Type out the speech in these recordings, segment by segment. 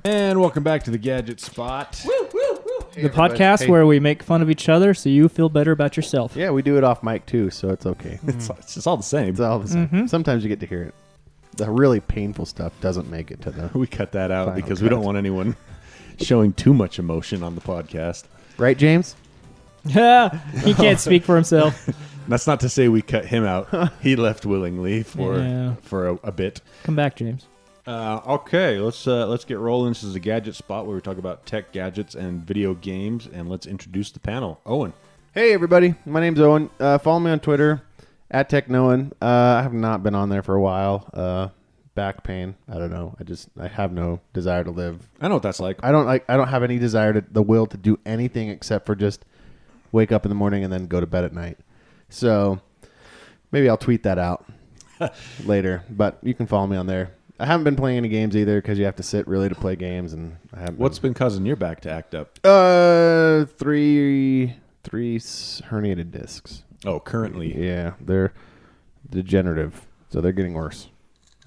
And welcome back to the Gadget Spot. Woo, woo, woo. Hey, The everybody. podcast Hey. where we make fun of each other so you feel better about yourself. Yeah, we do it off mic too, so it's okay. It's just all the same. It's all the same. Sometimes you get to hear it. The really painful stuff doesn't make it to the We cut that out Final because we don't cut. want anyone showing too much emotion on the podcast. right, James. He can't speak for himself. That's not to say we cut him out. He left willingly Yeah. for a bit. Come back, James. Okay, let's get rolling. This is a Gadget Spot where we talk about tech, gadgets, and video games. And let's introduce the panel. Owen. Hey, everybody. My name's Owen. Follow me on Twitter at TechNoan. I have not been on there for a while. Back pain. I don't know. I have no desire to live. I know what that's like. I don't have any desire the will to do anything except for just wake up in the morning and then go to bed at night. So maybe I'll tweet that out later. But you can follow me on there. I haven't been playing any games either because you have to sit really to play games, and I haven't. What's been causing your back to act up? Three herniated discs. Oh, currently. Yeah, they're degenerative, so they're getting worse.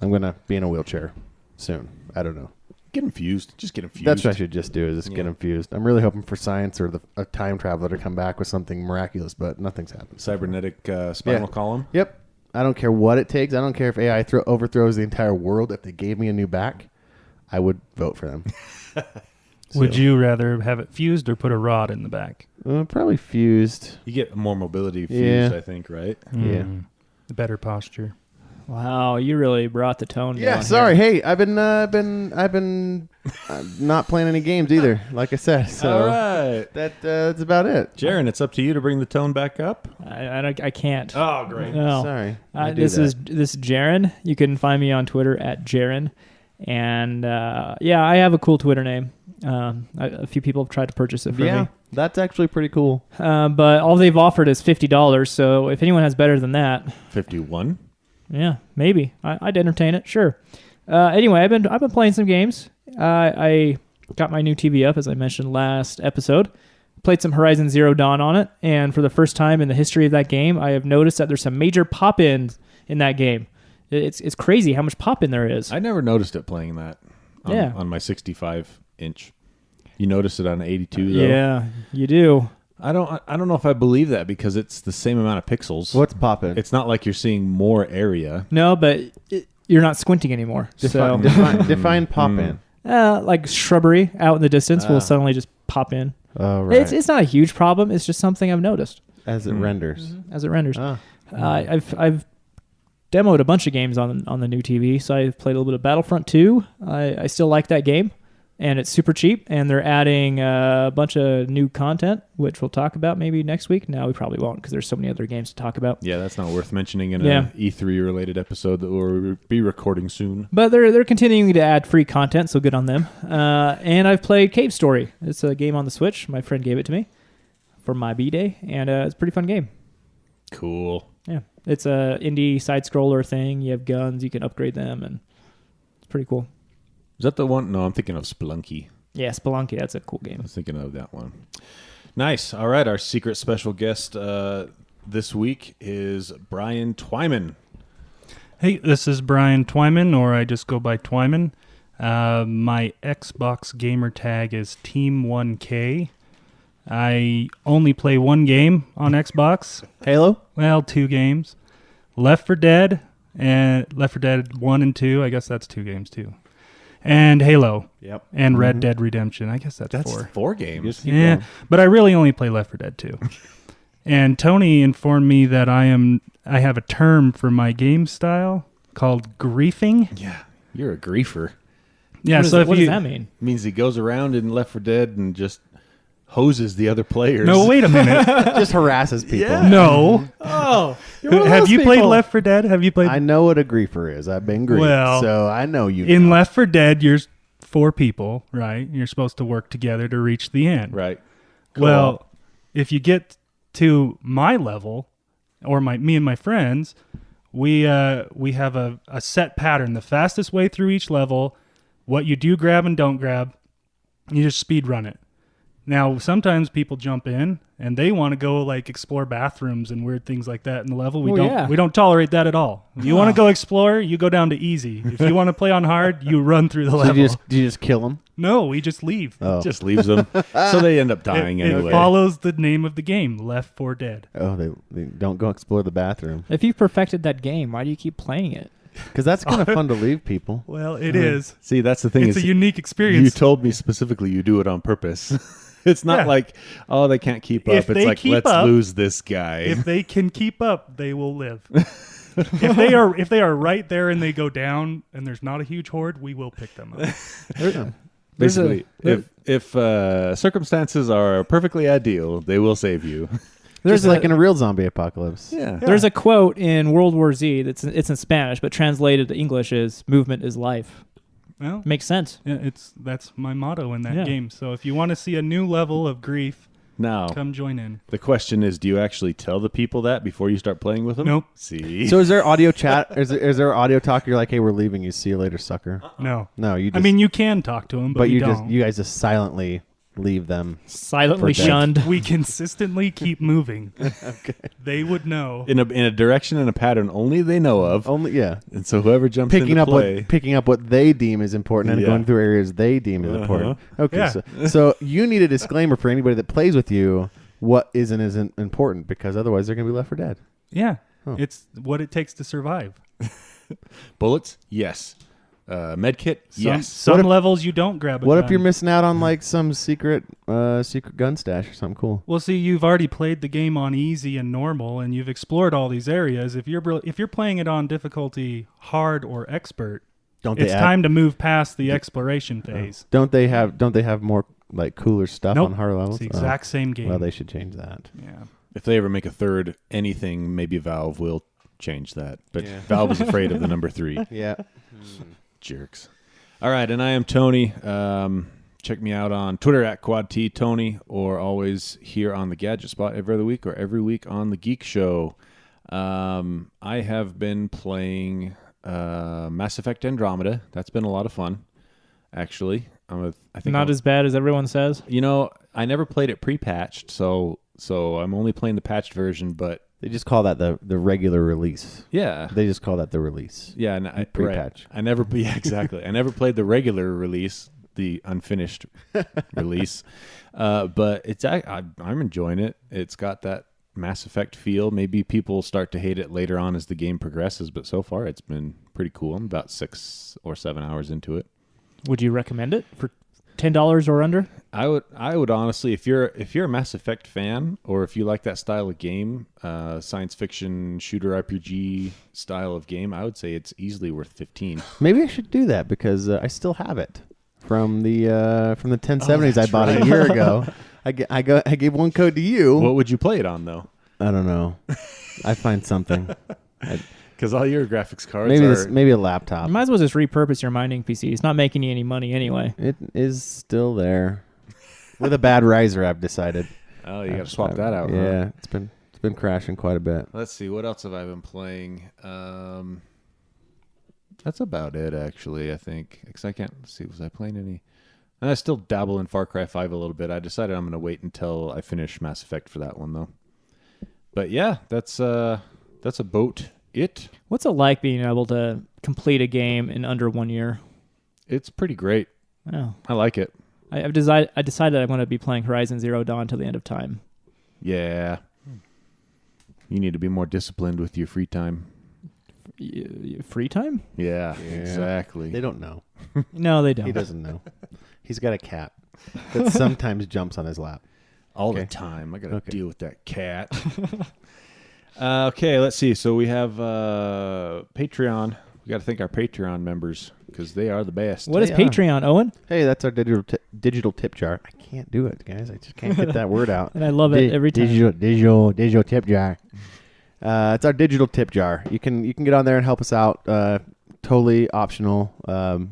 I'm gonna be in a wheelchair soon. I don't know. Get infused. Just get infused. That's what I should just do, is just get infused. I'm really hoping for science or a time traveler to come back with something miraculous, but nothing's happened. Cybernetic spinal column. Yep. I don't care what it takes. I don't care if AI overthrows the entire world. If they gave me a new back, I would vote for them. Would you rather have it fused or put a rod in the back? Probably fused. You get more mobility fused, Yeah. I think, right? Yeah. Better posture. Wow, you really brought the tone down. Yeah, sorry. Hey, I've been not playing any games either. Like I said, so All right. that's about it. Jarron, it's up to you to bring the tone back up. I can't. Oh, great. No. Sorry. This is Jarron. You can find me on Twitter at Jarron. And yeah, I have a cool Twitter name. A few people have tried to purchase it for me. That's actually pretty cool. But all they've offered is $50. So if anyone has better than that, 51. yeah, maybe I'd entertain it. Sure. Anyway, I've been playing some games. I got my new TV up, as I mentioned last episode. Played some Horizon Zero Dawn on it, and for the first time in the history of that game, I have noticed that there's some major pop-ins in that game. It's crazy how much pop-in there is. I never noticed it playing that on my 65-inch. You noticed it on 82, though? Yeah, you do. I don't know if I believe that because it's the same amount of pixels. What's popping? It's not like you're seeing more area. No, but you're not squinting anymore. Define pop in. Like shrubbery out in the distance will suddenly just pop in. Oh, right. It's not a huge problem. It's just something I've noticed As it renders. as it renders. Ah. I've demoed a bunch of games on the new TV. So I've played a little bit of Battlefront 2. I still like that game, and it's super cheap. And they're adding a bunch of new content, which we'll talk about maybe next week. No, we probably won't because there's so many other games to talk about. Yeah, that's not worth mentioning in Yeah. an E3 related episode that we'll be recording soon. But they're continuing to add free content, so good on them. And I've played Cave Story. It's a game on the Switch. My friend gave it to me for my B-Day, and it's a pretty fun game. Cool. Yeah, it's a indie side-scroller thing. You have guns, you can upgrade them, and it's pretty cool. Is that the one? No, I'm thinking of Spelunky. Yeah, Spelunky, that's a cool game. I was thinking of that one. Nice. All right, our secret special guest this week is Brian Twyman. Hey, this is Brian Twyman, or I just go by Twyman. My Xbox Gamertag is Team1K. I only play one game on Xbox. Halo? Well, 2 games. Left 4 Dead and Left 4 Dead 1 and 2. I guess that's 2 games too. And Halo. Yep. And Red Dead Redemption. I guess that's 4. 4 games. Yeah, but I really only play Left 4 Dead 2. And Tony informed me that I have a term for my game style called griefing. Yeah, you're a griefer. Yeah, What so does that mean? It means he goes around in Left 4 Dead and just hoses the other players. No, wait a minute. Just harasses people. Yeah. No. Oh, Have you played Left 4 Dead? Have you played? I know what a griefer is. I've been griefed. Well, so I know you In know. Left 4 Dead, you're 4 people, right? You're supposed to work together to reach the end. Right. Well, if you get to my level, or me and my friends, we have a set pattern. The fastest way through each level, what you do grab and don't grab, you just speed run it. Now, sometimes people jump in and they want to go like explore bathrooms and weird things like that in the level. We don't tolerate that at all. If you want to go explore, you go down to easy. If you want to play on hard, you run through the So level. do you just kill them? No, we just leave. Oh, Just leaves them, so they end up dying It anyway. follows the name of the game, Left 4 Dead. they don't go explore the bathroom If you perfected that game, why do you keep playing it? because that's kind of fun to leave people. Well, it is. See, that's the thing. It's is a unique you experience. told me specifically you do it on purpose. It's not Yeah. like, oh, they can't keep up. If It's they like, keep let's up- lose this guy. If they can keep up, they will live. If they are right there and they go down and there's not a huge horde, we will pick them up. Basically, if circumstances are perfectly ideal, they will save you. There's like in a real zombie apocalypse. Yeah. There's a quote in World War Z it's in Spanish, but translated to English is "movement is life." Well, Makes sense. yeah, that's my motto in that Yeah. game. So if you want to see a new level of grief, Now, come join in. the question is, do you actually tell the people that before you start playing with them? Nope. See? So is there audio chat? Is there audio talk? You're like, hey, we're leaving you. See you later, sucker. No. No, you. Just, I mean, you can talk to them, but, but you you don't. guys just silently leave them. Silently For death. shunned. We consistently keep moving. They would know. in a direction and a pattern only they know of. Only And so whoever jumps picking into up play. what they deem is important and Yeah. going through areas they deem is important. Okay, Yeah. so you need a disclaimer for anybody that plays with you. What isn't important because otherwise they're going to be left for dead. Yeah. Huh. It's what it takes to survive. Bullets? Yes. Medkit? Yes. Some What if- levels you don't grab a What gun. if you're missing out on like some secret gun stash or something cool? Well, see, you've already played the game on easy and normal, and you've explored all these areas. If you're playing it on difficulty hard or expert, Don't they it's add- time to move past the exploration phase. Don't they have more like cooler stuff Nope. on hard levels? It's the exact same game. Well, they should change that. Yeah. If they ever make a third anything, maybe Valve will change that. But Yeah. Valve is afraid of the number 3. Yeah. Jerks. All right, and I am Tony. Check me out on Twitter at QuadTTony, or always here on the Gadget Spot every other week or every week on the Geek Show. I have been playing Mass Effect Andromeda. That's been a lot of fun, actually. I think Not as bad as everyone says. You know, I never played it pre-patched, so I'm only playing the patched version. But They just call that the regular release. yeah, They just call that the release. yeah, and I, Pre-patch. Right. I never, yeah, exactly. I never played the regular release, the unfinished release. But I'm enjoying it. It's got that Mass Effect feel. Maybe people start to hate it later on as the game progresses, but so far it's been pretty cool. I'm about 6 or 7 hours into it. Would you recommend it for $10 or under? I would honestly, if you're a Mass Effect fan, or if you like that style of game, science fiction shooter RPG style of game, I would say it's easily worth 15. Maybe I should do that because I still have it from the 1070s I bought right. a year ago. I gave one code to you. What would you play it on though? I don't know. I find something. Because all your graphics cards Maybe a laptop. You might as well just repurpose your mining PC. It's not making you any money anyway. It is still there. With a bad riser, I've decided. Oh, you got to swap that out. Yeah, Huh? it's been crashing quite a bit. Let's see, what else have I been playing? That's about it, actually. I think because I can't see. Was I playing any? And I still dabble in Far Cry 5 a little bit. I decided I'm going to wait until I finish Mass Effect for that one, though. But yeah, that's about it. What's it like being able to complete a game in under 1 year? It's pretty great. Oh, I like it. I decided I'm going to be playing Horizon Zero Dawn till the end of time. Yeah. You need to be more disciplined with your free time. Free time? Yeah, exactly. They don't know. No, they don't. He doesn't know. He's got a cat that sometimes jumps on his lap. All the time. I got to deal with that cat. Okay, let's see. So we have Patreon. We got to thank our Patreon members because they are the best. What is They are. Patreon, Owen? Hey, that's our digital tip jar. I can't do it, guys. I just can't get that word out. And I love it every time. Digital tip jar. It's our digital tip jar. You can get on there and help us out. Totally optional.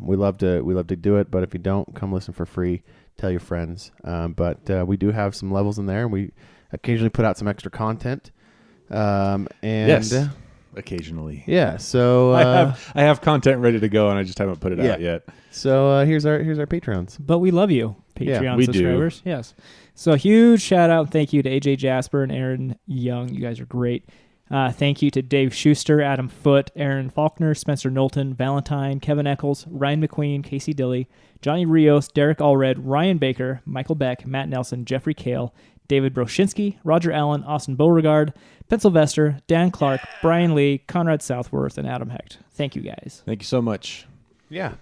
We love to do it, but if you don't, come listen for free. Tell your friends. But we do have some levels in there, and we occasionally put out some extra content. And Yes, occasionally. yeah. So I have content ready to go, and I just haven't put it out yet. So here's our Patreons. But we love you, Patreon Yeah, we do. subscribers. Yes. So a huge shout out and thank you to AJ Jasper and Aaron Young. You guys are great. Thank you to Dave Schuster, Adam Foote, Aaron Faulkner, Spencer Knowlton, Valentine, Kevin Eccles, Ryan McQueen, Casey Dilly, Johnny Rios, Derek Allred, Ryan Baker, Michael Beck, Matt Nelson, Jeffrey Kale, David Broshinsky, Roger Allen, Austin Beauregard, Pencil Vester, Dan Clark, Brian Lee, Conrad Southworth, and Adam Hecht. Thank you, guys. Thank you so much. Yeah.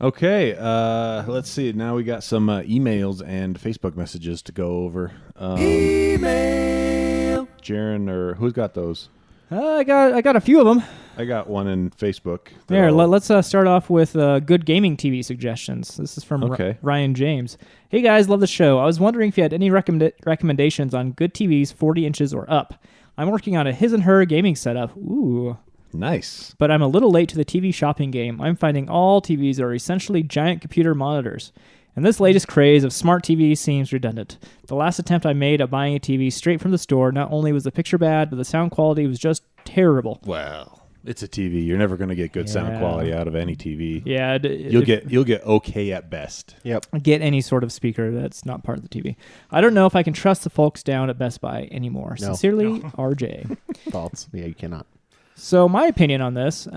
Okay, let's see. Now we got some emails and Facebook messages to go over. Email. Jarron, or who's got those? I got a few of them. I got one in Facebook. There, let's start off with good gaming TV suggestions. This is from Ryan James. Hey guys, love the show. I was wondering if you had any recommendations on good TVs 40 inches or up. I'm working on a his and her gaming setup. Ooh. Nice. But I'm a little late to the TV shopping game. I'm finding all TVs are essentially giant computer monitors. And this latest craze of smart TVs seems redundant. The last attempt I made at buying a TV straight from the store, not only was the picture bad, but the sound quality was just terrible. Well, it's a TV. You're never going to get good sound quality out of any TV. Yeah. You'll get okay at best. Yep. Get any sort of speaker that's not part of the TV. I don't know if I can trust the folks down at Best Buy anymore. No. Sincerely, RJ. False. Yeah, you cannot. So my opinion on this,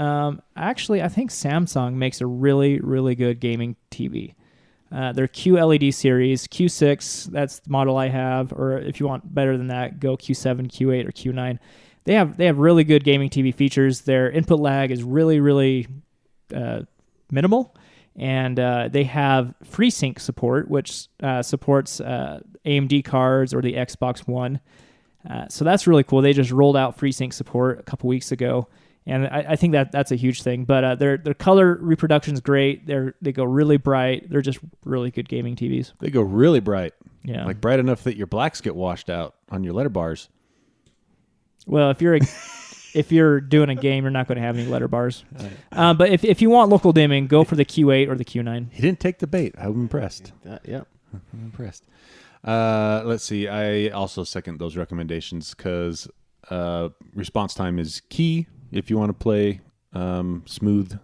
actually, I think Samsung makes a really, really good gaming TV. Their QLED series, Q6, that's the model I have, or if you want better than that, go Q7, Q8, or Q9. They have really good gaming TV features. Their input lag is really, really minimal, and they have FreeSync support, which supports AMD cards or the Xbox One. So that's really cool. They just rolled out FreeSync support a couple weeks ago, and I think that's a huge thing. But their color reproduction is great. They go really bright. They're just really good gaming TVs. They go really bright. Yeah, like bright enough that your blacks get washed out on your letter bars. Well, if you're doing a game, you're not going to have any letter bars. But if you want local dimming, go for the Q8 or the Q9. He didn't take the bait. I'm impressed. Yeah. I'm impressed. Let's see. I also second those recommendations because response time is key if you want to play smooth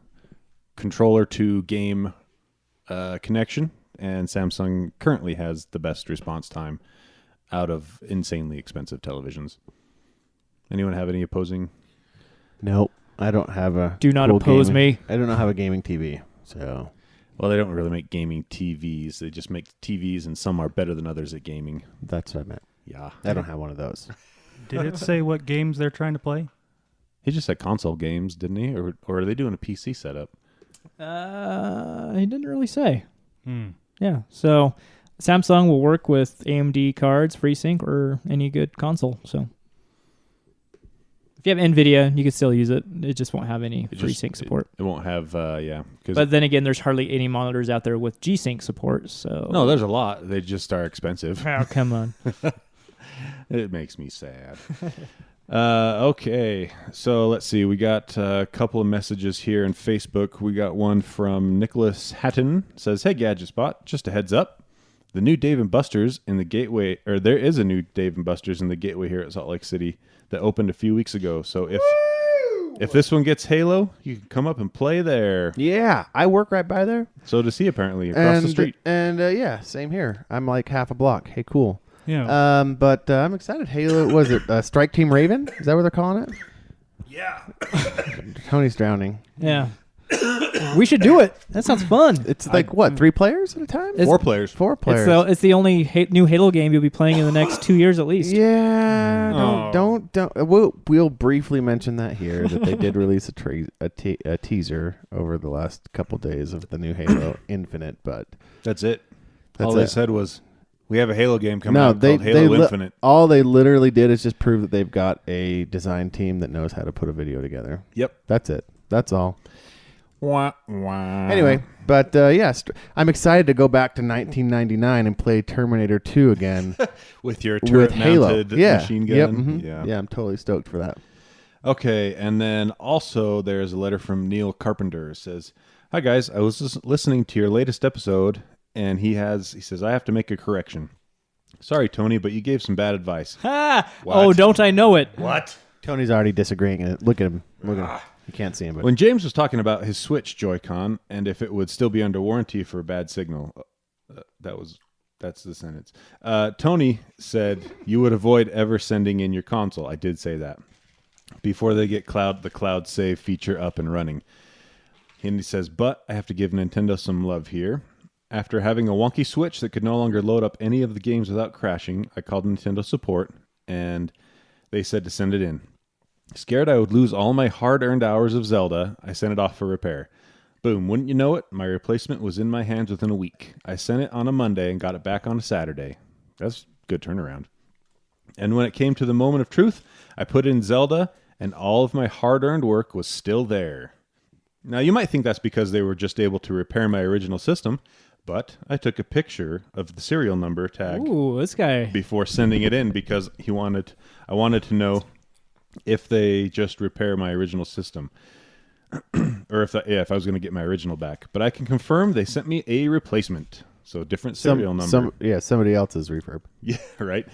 controller to game connection. And Samsung currently has the best response time out of insanely expensive televisions. Anyone have any opposing? Nope. I don't have a. Do not oppose me. I do not have a gaming TV. So. Well, they don't really make gaming TVs. They just make TVs, and some are better than others at gaming. That's what I meant. Yeah. I don't have one of those. Did it say what games they're trying to play? He just said console games, didn't he? Or are they doing a PC setup? He didn't really say. Yeah. So Samsung will work with AMD cards, FreeSync, or any good console. So if you have NVIDIA, you can still use it. It just won't have any FreeSync support. It won't have, But then again, there's hardly any monitors out there with G-Sync support. So no, there's a lot. They just are expensive. Oh, come on. It makes me sad. Okay, so let's see. We got a couple of messages here in Facebook. We got one from Nicholas Hatton. It says, "Hey, Gadget Spot, just a heads up. The new Dave & Buster's in the Gateway, or there is a new Dave & Buster's in the Gateway here at Salt Lake City that opened a few weeks ago. So if this one gets Halo, you can come up and play there." Yeah, I work right by there. So does he, apparently, across the street. And yeah, same here. I'm like half a block. Hey, cool. Yeah. But I'm excited. Halo, was it Strike Team Raven? Is that what they're calling it? Yeah. Tony's drowning. Yeah. We should do it. That sounds fun. It's like, what, 3 players at a time? 4 players. 4 players. It's the only new Halo game you'll be playing in the next 2 years at least. Yeah. Don't. We'll briefly mention that here, that they did release a teaser over the last couple days of the new Halo Infinite, but That's it. That's All they it. said was, we have a Halo game coming out called Halo Infinite. All they literally did is just prove that they've got a design team that knows how to put a video together. Yep. That's it. That's all. Wah, wah. Anyway, but I'm excited to go back to 1999 and play Terminator 2 again with your with Halo. turret-mounted Yeah. machine gun. Yep. Mhm. Yeah, I'm totally stoked for that. Okay, and then also there's a letter from Neil Carpenter. It says, "Hi guys, I was just listening to your latest episode, and he says I have to make a correction. Sorry, Tony, but you gave some bad advice." Ha! What? Oh, don't I know it? What? Tony's already disagreeing. Look at him. Look at him. You can't see him, but When James was talking about his Switch Joy-Con and if it would still be under warranty for a bad signal, that's the sentence. Tony said you would avoid ever sending in your console. I did say that. before they get the cloud save feature up and running. And he says, but I have to give Nintendo some love here. After having a wonky Switch that could no longer load up any of the games without crashing, I called Nintendo support, and they said to send it in. Scared I would lose all my hard-earned hours of Zelda, I sent it off for repair. Boom, wouldn't you know it, my replacement was in my hands within a week. I sent it on a Monday and got it back on a Saturday. That's good turnaround. And when it came to the moment of truth, I put in Zelda, and all of my hard-earned work was still there. Now, you might think that's because they were just able to repair my original system, but I took a picture of the serial number tag Ooh, this guy. before sending it in because I wanted to know if they just repair my original system or if I was going to get my original back. But I can confirm they sent me a replacement, so different serial number. Somebody else's refurb. Yeah, right.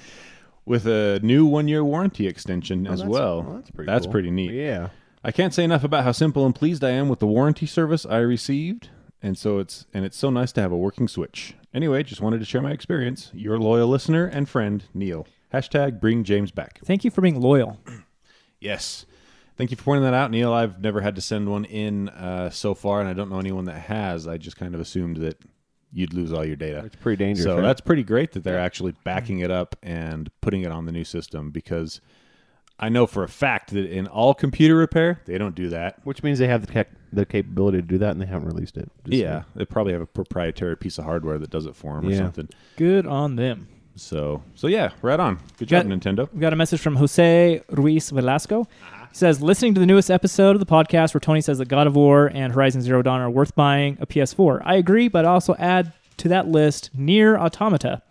With a new 1-year warranty extension as well. That's pretty neat. Yeah. I can't say enough about how simple and pleased I am with the warranty service I received, and it's so nice to have a working Switch. Anyway, just wanted to share my experience. Your loyal listener and friend, Neil. # bring James back. Thank you for being loyal. Yes. Thank you for pointing that out, Neil. I've never had to send one in so far, and I don't know anyone that has. I just kind of assumed that you'd lose all your data. It's pretty dangerous. So right? that's pretty great that they're actually backing it up and putting it on the new system, because I know for a fact that in all computer repair, they don't do that. Which means they have the capability to do that, and they haven't released it. Yeah, they probably have a proprietary piece of hardware that does it for them or something. Good on them. So yeah, right on. Good job, Nintendo. We got a message from Jose Ruiz Velasco. He says, listening to the newest episode of the podcast where Tony says that God of War and Horizon Zero Dawn are worth buying a PS4. I agree, but also add to that list Nier Automata.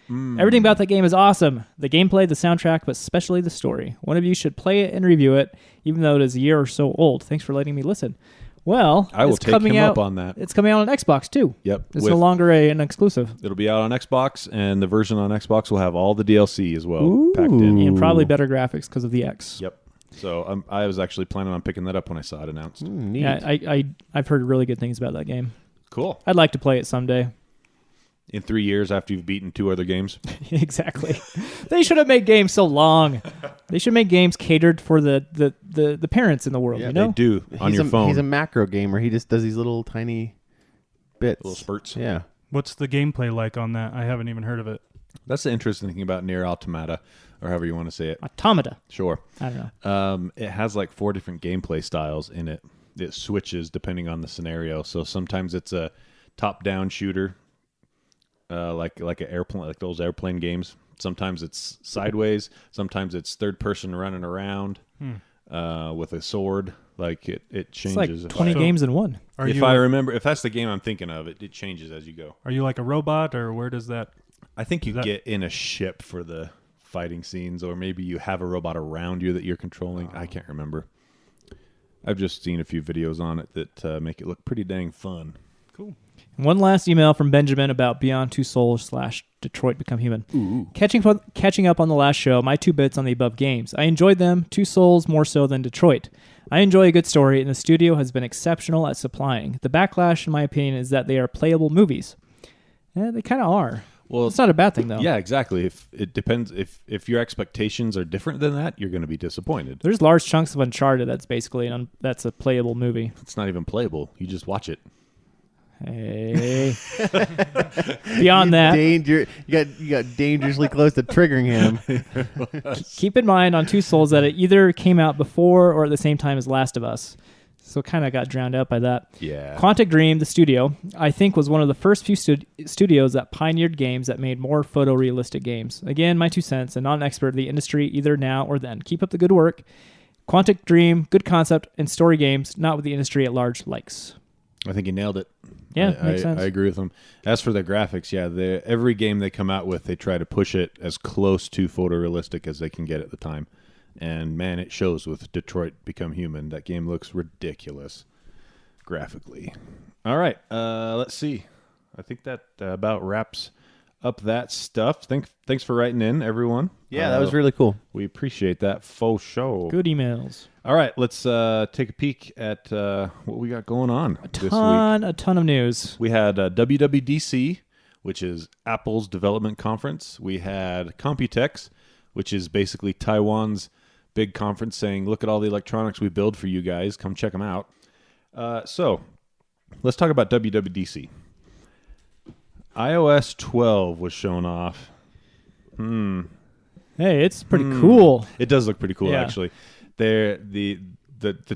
Everything about that game is awesome. The gameplay, the soundtrack, but especially the story. One of you should play it and review it, even though it is a year or so old. Thanks for letting me listen. Well, I will take him up on that. It's coming out on Xbox, too. Yep. It's no longer an exclusive. It'll be out on Xbox, and the version on Xbox will have all the DLC as well packed in. And probably better graphics because of the X. Yep. So I was actually planning on picking that up when I saw it announced. Neat. Yeah, I've heard really good things about that game. Cool. I'd like to play it someday. In 3 years after you've beaten 2 other games. Exactly. They should have made games so long. They should make games catered for the parents in the world. Yeah, you know, They do on your phone. He's a macro gamer. He just does these little tiny bits, little spurts. Yeah. What's the gameplay like on that? I haven't even heard of it. That's the interesting thing about Nier Automata, or however you want to say it. Automata. Sure. I don't know. It has like 4 different gameplay styles in it. It switches depending on the scenario. So sometimes it's a top-down shooter, like an airplane, like those airplane games. Sometimes it's sideways. Sometimes it's third person running around with a sword. Like it changes. It's like 20 games in one. If that's the game I'm thinking of, it changes as you go. Are you like a robot, or where does that? I think you get in a ship for the fighting scenes, or maybe you have a robot around you that you're controlling. I can't remember. I've just seen a few videos on it that make it look pretty dang fun. Cool. One last email from Benjamin about Beyond Two Souls / Detroit Become Human. Ooh. Catching up on the last show, my 2 bits on the above games. I enjoyed them, Two Souls more so than Detroit. I enjoy a good story, and the studio has been exceptional at supplying. The backlash, in my opinion, is that they are playable movies. Yeah, they kind of are. Well, it's not a bad thing, though. Yeah, exactly. If it depends, if your expectations are different than that, you're going to be disappointed. There's large chunks of Uncharted that's basically that's a playable movie. It's not even playable. You just watch it. Hey. Beyond that, You got dangerously close to triggering him. keep in mind on Two Souls that it either came out before or at the same time as Last of Us. So it kind of got drowned out by that. Yeah. Quantic Dream, the studio, I think was one of the first few studios that pioneered games that made more photorealistic games. Again, my 2 cents, and not an expert of the industry either now or then. Keep up the good work. Quantic Dream, good concept, and story games, not what the industry at large likes. I think he nailed it. Yeah, makes sense. I agree with him. As for the graphics, yeah, every game they come out with, they try to push it as close to photorealistic as they can get at the time. And, man, it shows with Detroit Become Human. That game looks ridiculous graphically. All right, let's see. I think that about wraps up that stuff. Thanks for writing in, everyone. Yeah, that was really cool. We appreciate that faux show. Good emails. All right, let's take a peek at what we got going on this week. A ton of news. We had WWDC, which is Apple's development conference. We had Computex, which is basically Taiwan's big conference saying, look at all the electronics we build for you guys. Come check them out. So let's talk about WWDC. iOS 12 was shown off. Hey, it's pretty cool. It does look pretty cool, Yeah. actually. The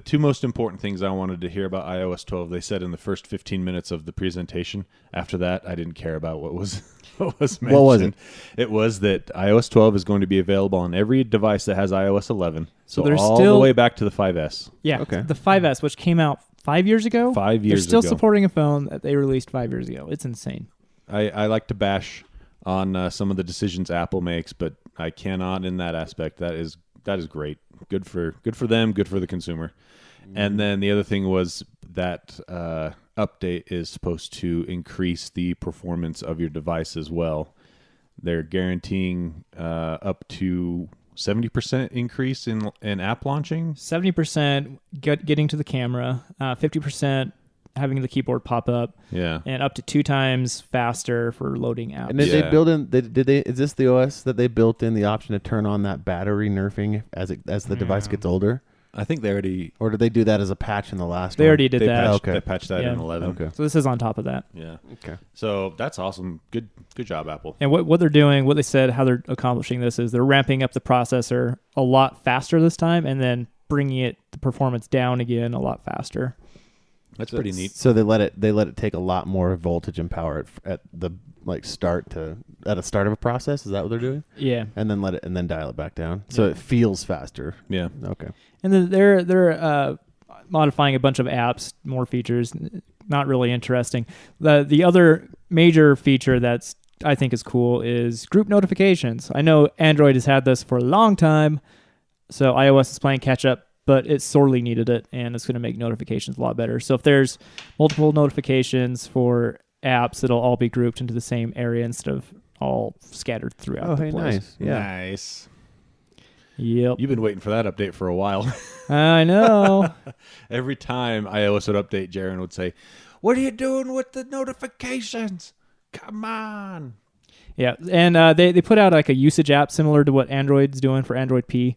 two most important things I wanted to hear about iOS 12, they said in the first 15 minutes of the presentation. After that, I didn't care about what was mentioned. What was it? It was that iOS 12 is going to be available on every device that has iOS 11. So there's all still- the way back to the 5S. Yeah, Okay. the 5S, which came out 5 years ago. 5 years They're still ago. supporting a phone that they released 5 years ago. It's insane. I like to bash on some of the decisions Apple makes, but I cannot in that aspect. That is great. Good for them. Good for the consumer. And then the other thing was that update is supposed to increase the performance of your device as well. They're guaranteeing up to 70% increase in app launching. 70% getting to the camera, 50% having the keyboard pop up, Yeah. and up to 2 times faster for loading apps. And did Yeah. they build in? Did they? Is this the OS that they built in the option to turn on that battery nerfing as the device gets older, I think they already or did they do that as a patch in the last? They one? already did they that. patched, Okay. they patched that Yeah. in 11. Okay. So this is on top of that. Yeah. Okay. So that's awesome. Good job, Apple. And what they're doing, what they said, how they're accomplishing this is they're ramping up the processor a lot faster this time, and then bringing the performance down again a lot faster. That's pretty neat. So they let it take a lot more voltage and power at the start of a process. Is that what they're doing? Yeah, And then dial it back down, so it feels faster. Yeah. Okay. and then they're modifying a bunch of apps, more features. Not really interesting. The other major feature that's I think is cool is group notifications. I know Android has had this for a long time, so iOS is playing catch up, but it sorely needed it, and it's going to make notifications a lot better. So if there's multiple notifications for apps, it'll all be grouped into the same area instead of all scattered throughout Oh, the hey, place. nice. Yeah. Nice. Yep. You've been waiting for that update for a while. I know. Every time iOS would update, Jarron would say, "What are you doing with the notifications? Come on." Yeah, and they put out like a usage app similar to what Android's doing for Android P.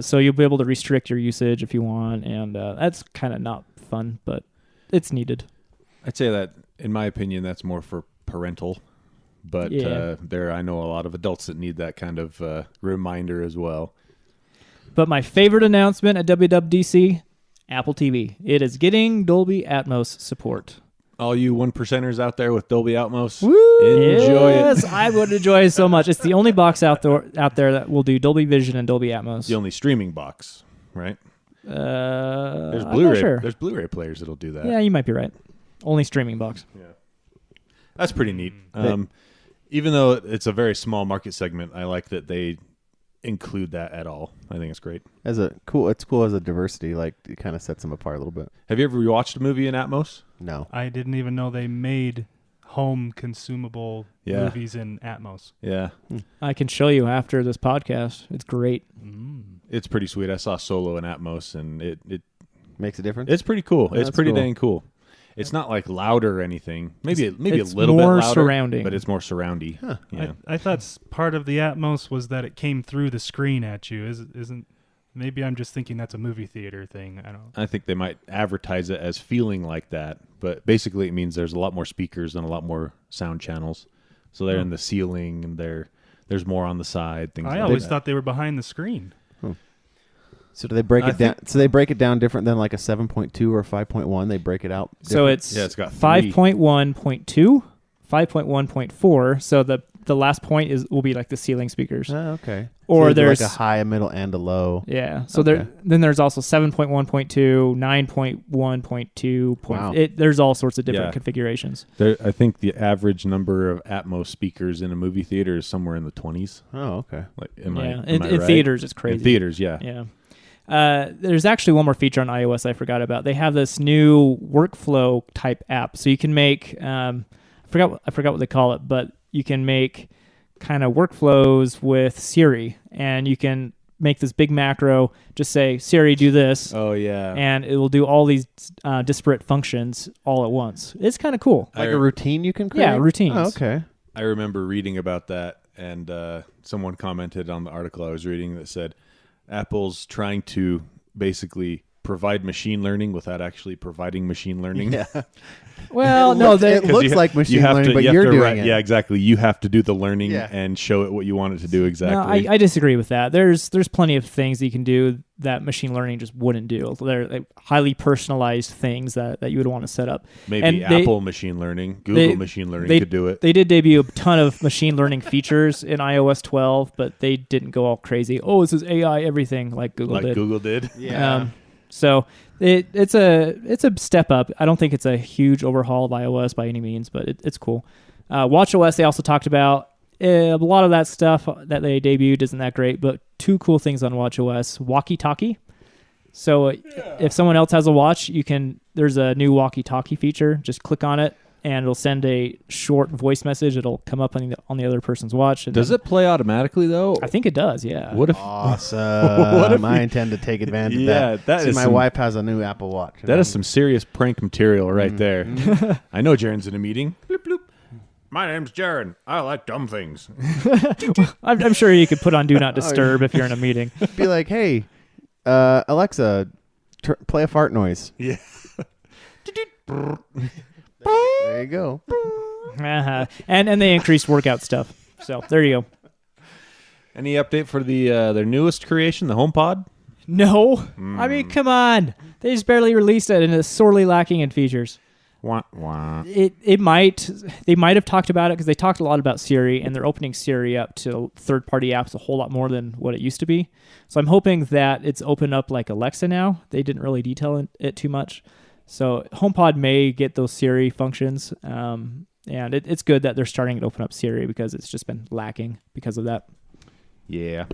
So you'll be able to restrict your usage if you want, and that's kind of not fun, but it's needed. I'd say that, in my opinion, that's more for parental. But Yeah. I know a lot of adults that need that kind of reminder as well. But my favorite announcement at WWDC, Apple TV. It is getting Dolby Atmos support. All you 1%ers out there with Dolby Atmos, Woo! enjoy Yes, it. I would enjoy it so much. It's the only box out there that will do Dolby Vision and Dolby Atmos. The only streaming box, right? There's There's Blu-ray. Sure. There's Blu-ray players that'll do that. Yeah, you might be right. Only streaming box. That's pretty neat. Even though it's a very small market segment, I like that they include that at all. I think it's great. It's cool as a diversity. Like it kind of sets them apart a little bit. Have you ever watched a movie in Atmos? No. I didn't even know they made home consumable Yeah. movies in Atmos. Yeah. I can show you after this podcast. It's great. It's pretty sweet. I saw Solo in Atmos, and it Makes a difference. it's pretty cool. Yeah, It's that's pretty cool. dang cool. It's not like louder or anything. Maybe It's a little bit more louder, surrounding. but it's more surroundy. Yeah. I thought part of the Atmos was that it came through the screen at you. Isn't? Maybe I'm just thinking that's a movie theater thing. I don't. I think they might advertise it as feeling like that, but basically it means there's a lot more speakers and a lot more sound channels. So they're in the ceiling, and there's more on the side. Things. I like always that. thought they were behind the screen. So do they break I it down? So they break it down different than like a 7.2 or 5.1. They break it out. So different? it's it's got 3. 5.1.2, 5.1.4. So the last point will be like the ceiling speakers. Oh, okay. Or So they do there's like a high, a middle, and a low. Yeah. So Okay. then there's also 7.1.2, 9.1.2. Wow. There's all sorts of different Yeah. configurations. I think the average number of Atmos speakers in a movie theater is somewhere in the 20s. Oh, okay. Like, Yeah. am I In right? theaters, it's crazy. In theaters, yeah. Yeah. There's actually one more feature on iOS I forgot about. They have this new workflow type app, so you can make I forgot what they call it, but you can make kind of workflows with Siri, and you can make this big macro. Just say Siri, do this, Oh yeah. and it will do all these disparate functions all at once. It's kind of cool. Like a routine you can create? Yeah, routines. Oh, okay. I remember reading about that, and someone commented on the article I was reading that said, Apple's trying to basically provide machine learning without actually providing machine learning. Yeah. Well, no, it looks like machine learning, but you're doing it. Yeah, exactly. You have to do the learning Yeah. and show it what you want it to do exactly. No, I disagree with that. There's plenty of things that you can do that machine learning just wouldn't do. They're like highly personalized things that you would want to set up. Maybe And Apple machine learning, Google machine learning could do it. They did debut a ton of machine learning features in iOS 12, but they didn't go all crazy. Oh, this is AI everything like Google did. Google did. Yeah. So it's a step up. I don't think it's a huge overhaul of iOS by any means, but it's cool. WatchOS, they also talked about a lot of that stuff that they debuted isn't that great, but two cool things on WatchOS: walkie-talkie. So if someone else has a watch, there's a new walkie-talkie feature. Just click on it, and it'll send a short voice message. It'll come up on the other person's watch. And Does it play automatically though? I think it does. Yeah. What if? Awesome. I intend to take advantage of that. that See, is my some- wife has a new Apple Watch. That is some serious prank material right there. I know Jarron's in a meeting. Bloop, bloop. My name's Jarron. I like dumb things. I'm sure you could put on Do Not Disturb if you're in a meeting. Be like, hey, Alexa, play a fart noise. Yeah. There you go. Uh-huh. And they increased workout stuff. So there you go. Any update for their newest creation, the HomePod? No. I mean, come on. They just barely released it and it's sorely lacking in features. Wah, wah. They might have talked about it because they talked a lot about Siri and they're opening Siri up to third-party apps a whole lot more than what it used to be. So I'm hoping that it's opened up like Alexa now. They didn't really detail it too much. So HomePod may get those Siri functions, and it's good that they're starting to open up Siri because it's just been lacking because of that. Yeah.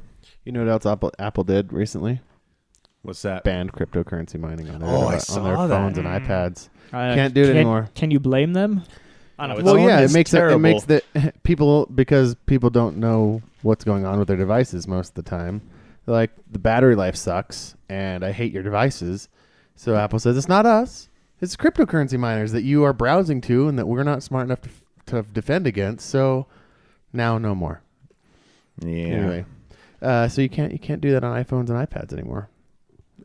You know what else Apple did recently? What's that? Banned cryptocurrency mining on their, Oh, I on their saw that. phones and iPads. Can't do it anymore. Can you blame them? On a Well, Well, phone? yeah, It's it makes terrible. the people, because people don't know what's going on with their devices most of the time. They're like, the battery life sucks, and I hate your devices. So Apple says it's not us; it's cryptocurrency miners that you are browsing to, and that we're not smart enough to defend against. So now, no more. Yeah. Anyway, so you can't do that on iPhones and iPads anymore,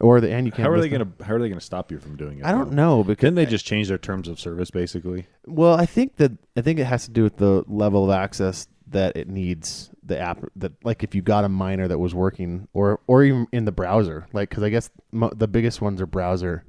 and you can't. How are list they them. gonna stop you from doing it? I don't though? know, because Didn't they just change their terms of service basically? Well, I think it has to do with the level of access that it needs. The app that, like, if you got a miner that was working, or even in the browser, like, because I guess the biggest ones are browser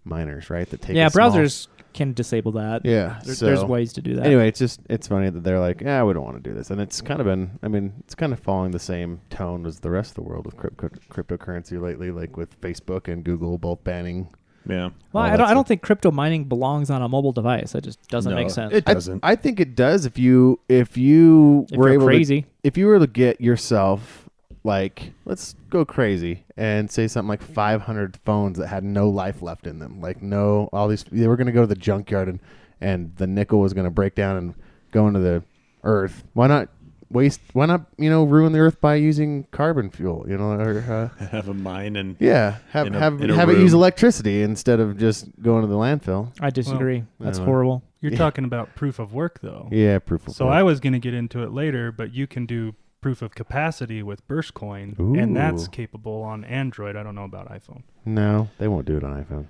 miners, right? That take browsers can disable that. Yeah, There's ways to do that. Anyway, it's funny that they're like, yeah, we don't want to do this, and it's kind of been. I mean, it's kind of following the same tone as the rest of the world with cryptocurrency lately, like with Facebook and Google both banning. Yeah. Well, all I that don't stuff. think crypto mining belongs on a mobile device. That just doesn't No, make sense. it doesn't. I think it does if you if were you're able crazy. if you were to get yourself, like, let's go crazy and say something like 500 phones that had no life left in them, like they were going to go to the junkyard and the nickel was going to break down and go into the earth. Why not ruin the earth by using carbon fuel, or Have a mine and have In a it room. use electricity instead of just going to the landfill. I disagree. That's anyway. horrible. You're talking about proof of work, though. Yeah, proof of So work. I was going to get into it later, but you can do proof of capacity with BurstCoin, and that's Ooh. capable on Android. I don't know about iPhone. No, they won't do it on iPhone.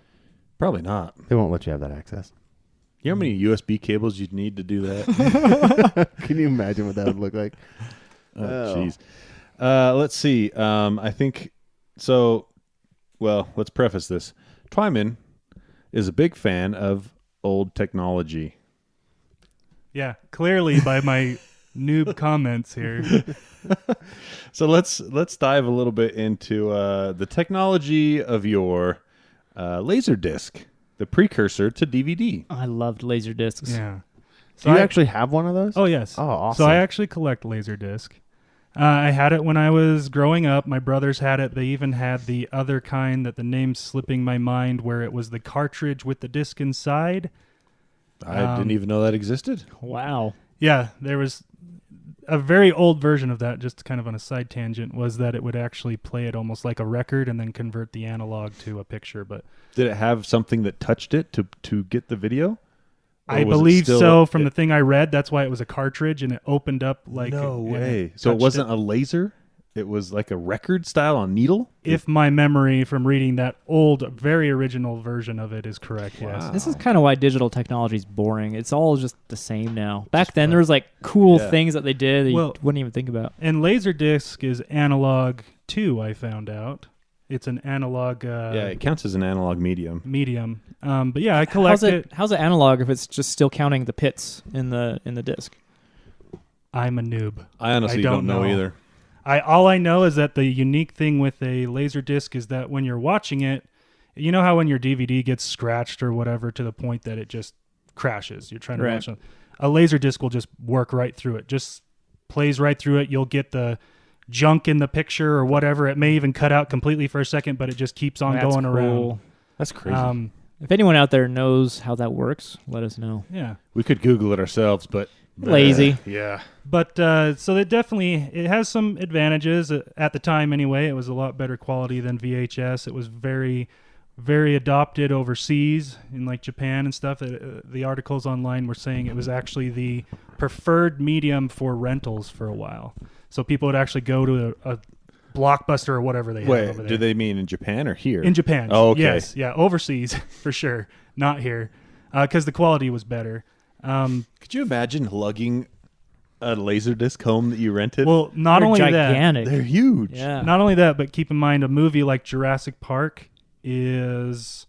probably not. They won't let you have that access. You know how many USB cables you'd need to do that? Can you imagine what that would look like? Oh, jeez. Let's see. I think so. Well, let's preface this. Twyman is a big fan of old technology. Yeah, clearly by my noob comments here. So let's dive a little bit into the technology of your Laserdisc, the precursor to DVD. I loved Laserdiscs. Yeah. Do you I- actually have one of those? Oh, yes. Oh, awesome. So I actually collect Laserdisc. I had it when I was growing up. My brothers had it. They even had the other kind that the name's slipping my mind, where it was the cartridge with the disc inside. I didn't even know that existed. Wow. Yeah, there was a very old version of that, just kind of on a side tangent, was that it would actually play it almost like a record and then convert the analog to a picture. But Did it have something that touched it to get the video? Or I was it believe still- so. From the thing I read, that's why it was a cartridge and it opened up like No it way. So it touched wasn't a laser? it was like a record style on needle. If my memory from reading that old, very original version of it is correct, yes. This is kind of why digital technology is boring. It's all just the same now. Back then, there was like cool things that they did that you wouldn't even think about. And Laserdisc is analog too, I found out. It's an analog... it counts as an analog medium. But yeah, I collect it. How's it analog if it's just still counting the pits in the disc? I'm a noob. I honestly don't know either. All I know is that the unique thing with a Laserdisc is that when you're watching it, you know how when your DVD gets scratched or whatever to the point that it just crashes. You're trying to watch it. A Laserdisc will just work right through it. Just plays right through it. You'll get the junk in the picture or whatever. It may even cut out completely for a second, but it just keeps on going around. That's crazy. If anyone out there knows how that works, let us know. Yeah. We could Google it ourselves, but... Lazy. Yeah. But so it has some advantages. At the time anyway, it was a lot better quality than VHS. It was very, very adopted overseas in like Japan and stuff. The articles online were saying it was actually the preferred medium for rentals for a while. So people would actually go to a Blockbuster or whatever they have over there. Do they mean in Japan or here? In Japan. Oh, okay. Yes. Yeah. Overseas for sure. Not here. Because the quality was better. Could you imagine lugging a Laserdisc home that you rented? Well, not only gigantic. They're huge. Yeah. Not only that, but keep in mind a movie like Jurassic Park is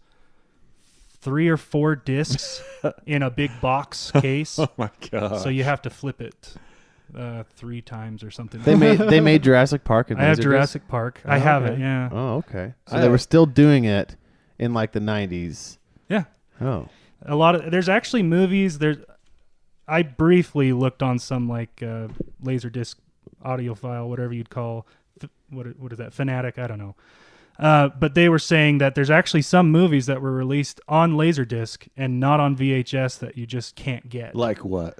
3 or 4 discs in a big box case. Oh my god! So you have to flip it 3 times or something. They made Jurassic Park. I have Jurassic Park. I have it. Yeah. Oh, okay. So they were still doing it in like the 90s. Yeah. Oh. There's actually movies. I briefly looked on some like Laserdisc audiophile, whatever you'd call, what is that? Fanatic? I don't know. But they were saying that there's actually some movies that were released on Laserdisc and not on VHS that you just can't get. Like what?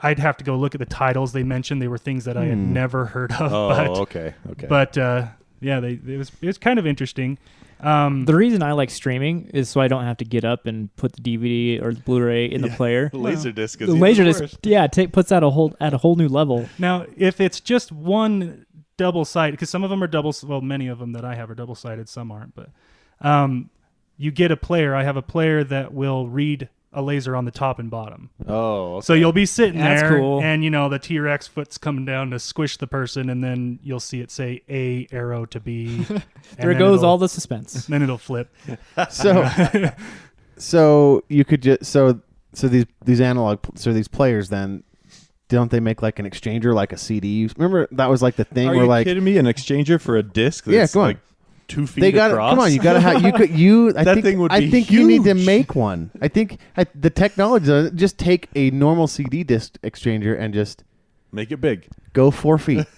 I'd have to go look at the titles they mentioned. They were things that I had never heard of. Oh, okay. But yeah, it was kind of interesting. The reason I like streaming is so I don't have to get up and put the DVD or the Blu-ray in the player. The Laserdisc is the Laserdisc, puts that at a whole new level. Now, if it's just one double-sided, because some of them are many of them that I have are double-sided, some aren't, but you get a player. I have a player that will read a laser on the top and bottom. Oh, okay. So you'll be sitting That's there, cool. and the T-Rex foot's coming down to squish the person, and then you'll see it say A arrow to B. There goes all the suspense. Then it'll flip. So you could just so these analog these players then. Don't they make like an exchanger, like a CD? Remember that was like the thing Are where you like kidding me? An exchanger for a disc? That's go on. Like 2 feet they got across? Come on, you gotta have I think you need to huge. make one. I think the technology just take a normal CD disc exchanger and just Make it big. go 4 feet, up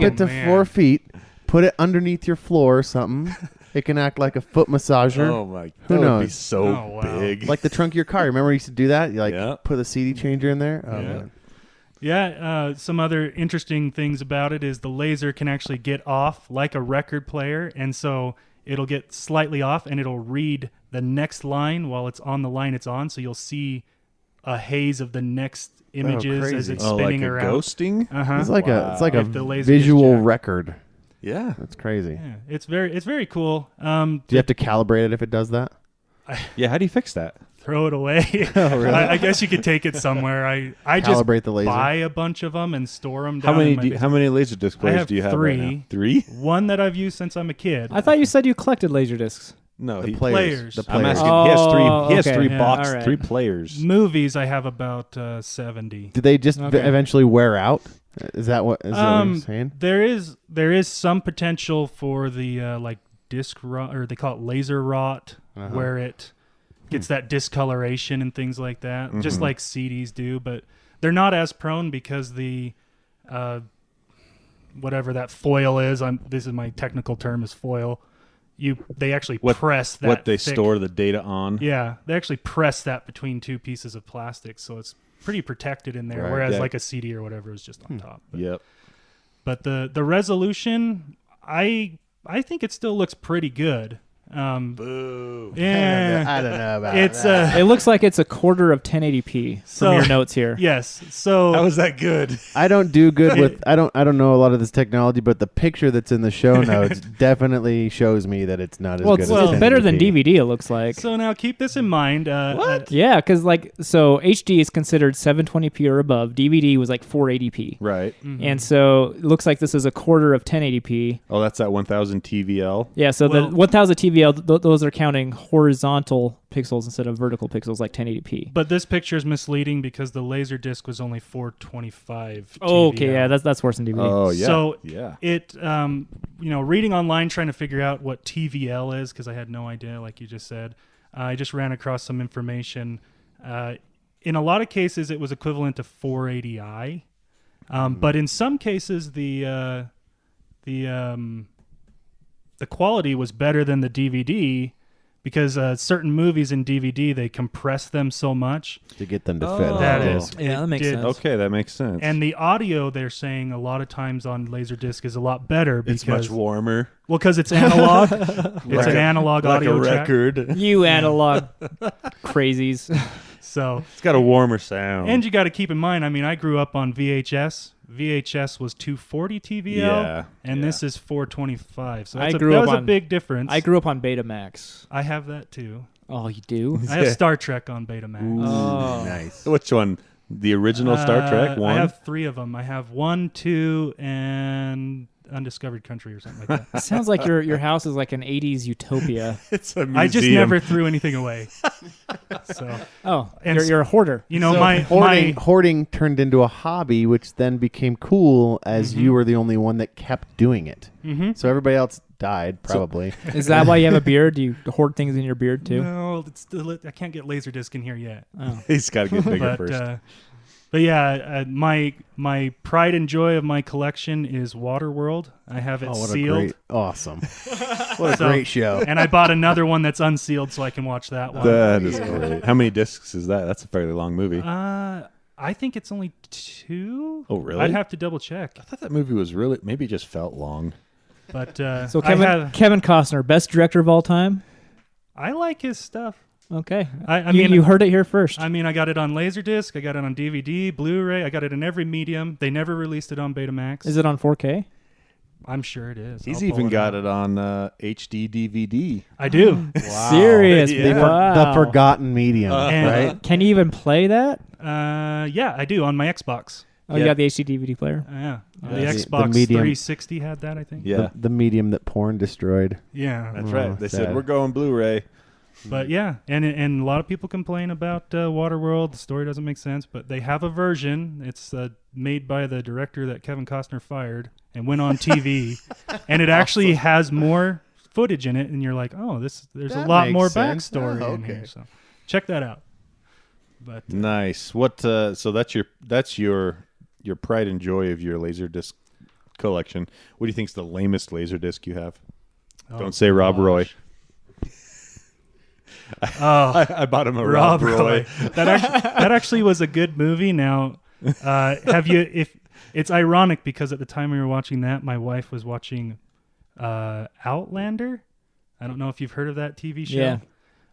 it to 4 feet, put it underneath your floor or something. It can act like a foot massager. Oh my! Who That would be knows? so Oh, wow. big. Like the trunk of your car. Remember we used to do that? You put a CD changer in there. Oh, Yeah. man. Yeah, some other interesting things about it is the laser can actually get off like a record player, and so it'll get slightly off, and it'll read the next line while it's on the line it's on, so you'll see a haze of the next images as it's spinning like around. Ghosting? Uh-huh. It's like a If the laser visual gets jacked. record. Yeah. That's crazy. Yeah, it's very cool. Do you have to calibrate it if it does that? Yeah. How do you fix that? Throw it away. Oh, really? I guess you could take it somewhere. I just Calibrate the laser. buy a bunch of them and store them. How many Laserdisc players have do you have 3. right now? 3? One that I've used since I'm a kid. I thought you said you collected Laserdiscs. No, The he players. The I'm players. asking. He has 3. He has okay. 3 Yeah, box, all right. 3 players. Movies, I have about 70. Do they just Okay. eventually wear out? Is that what you're saying? There is some potential for the like disc rot, or they call it laser rot, where it gets that discoloration and things like that, just like CDs do. But they're not as prone because the whatever that foil is. This is my technical term is foil. They actually press that. What they thick- store the data on. Yeah, they actually press that between 2 pieces of plastic, so it's pretty protected in there. Right. Whereas Yeah. like a CD or whatever is just on top. Yep. But the resolution, I think it still looks pretty good. Boo. Yeah, I don't know about it's that. It looks like it's a quarter of 1080p So- from your notes here. yes. So How was that good? I don't do good with I don't know a lot of this technology, but the picture that's in the show notes definitely shows me that it's not as Well, good it's, as it's better than 1080p. DVD. It looks like. So now keep this in mind. Yeah, because so HD is considered 720p or above. DVD was like 480p, Right. and so it looks like this is a quarter of 1080p. Oh, that's that 1000 TVL. Yeah, so Well- the 1000 TVL, those are counting horizontal pixels instead of vertical pixels, like 1080p. But this picture is misleading because the Laserdisc was only 425. Oh, okay, TVL. yeah, that's worse than DVD. Oh, yeah. So yeah. it, reading online trying to figure out what TVL is because I had no idea, like you just said. I just ran across some information. In a lot of cases, it was equivalent to 480i, but in some cases, the quality was better than the DVD because certain movies in DVD they compress them so much. to get them to fit. Oh. That on is, disc. Yeah, that makes sense. Okay, that makes sense. And the audio they're saying a lot of times on Laserdisc is a lot better because it's much warmer. well, because it's analog. It's Like an a- analog like audio a track. record. You analog crazies. So, It's got a warmer sound. and you got to keep in mind. I mean, I grew up on VHS. VHS was 240 TVL, Yeah, and yeah. this is 425. So I that grew up was a on- big difference. I grew up on Betamax. I have that too. Oh, you do? I have Star Trek on Betamax. Oh. Nice. Which one? The original Star Trek one? I have 3 of them. I have 1, 2, and Undiscovered Country or something like that. It sounds like your house is like an 80s utopia. It's a museum. I just never threw anything away. So, Oh, And you're a hoarder. you know, So my hoarding turned into a hobby, which then became cool as you were the only one that kept doing it. Mhm. So everybody else died, probably. Is that why you have a beard? Do you hoard things in your beard too? No, it's still, I can't get Laserdisc in here yet. Oh. He's got to get bigger But first. but yeah, my pride and joy of my collection is Waterworld. I have it Oh, what sealed, a great, awesome. What a So- great show. and I bought another one that's unsealed so I can watch that one. That is great. How many discs is that? That's a fairly long movie. I think it's only 2. Oh, really? I'd have to double check. I thought that movie was really, maybe it just felt long. But So I Kevin Costner, best director of all time. I like his stuff. Okay, I you, mean, you heard it here first. I mean, I got it on Laserdisc. I got it on DVD, Blu-ray. I got it in every medium. They never released it on Betamax. Is it on 4K? I'm sure it is. He's I'll pull even got out. it on HD DVD. I do. Serious? Yeah. Wow. The forgotten medium, And- right? Can you even play that? Yeah, I do on my Xbox. Oh, you Yeah. got the HD DVD player. Yeah, Yeah. the The Xbox medium- 360 had that. I think. Yeah, The medium that porn destroyed. Yeah, that's Oh, right. They said, sad. we're going Blu-ray. but yeah, and a lot of people complain about Waterworld. The story doesn't make sense, but they have a version. It's made by the director that Kevin Costner fired and went on TV, and it actually has more footage in it. And you're like, oh, there's That a lot makes more sense. backstory Oh, in here. okay. So check that out. But Nice. What? So that's your pride and joy of your Laserdisc collection. What do you think's the lamest Laserdisc you have? oh, Don't say Rob Roy. Oh, I bought him a Rob Roy. that actually was a good movie. Now, have you? If it's ironic because at the time we were watching that, my wife was watching Outlander. I don't know if you've heard of that TV show. Yeah.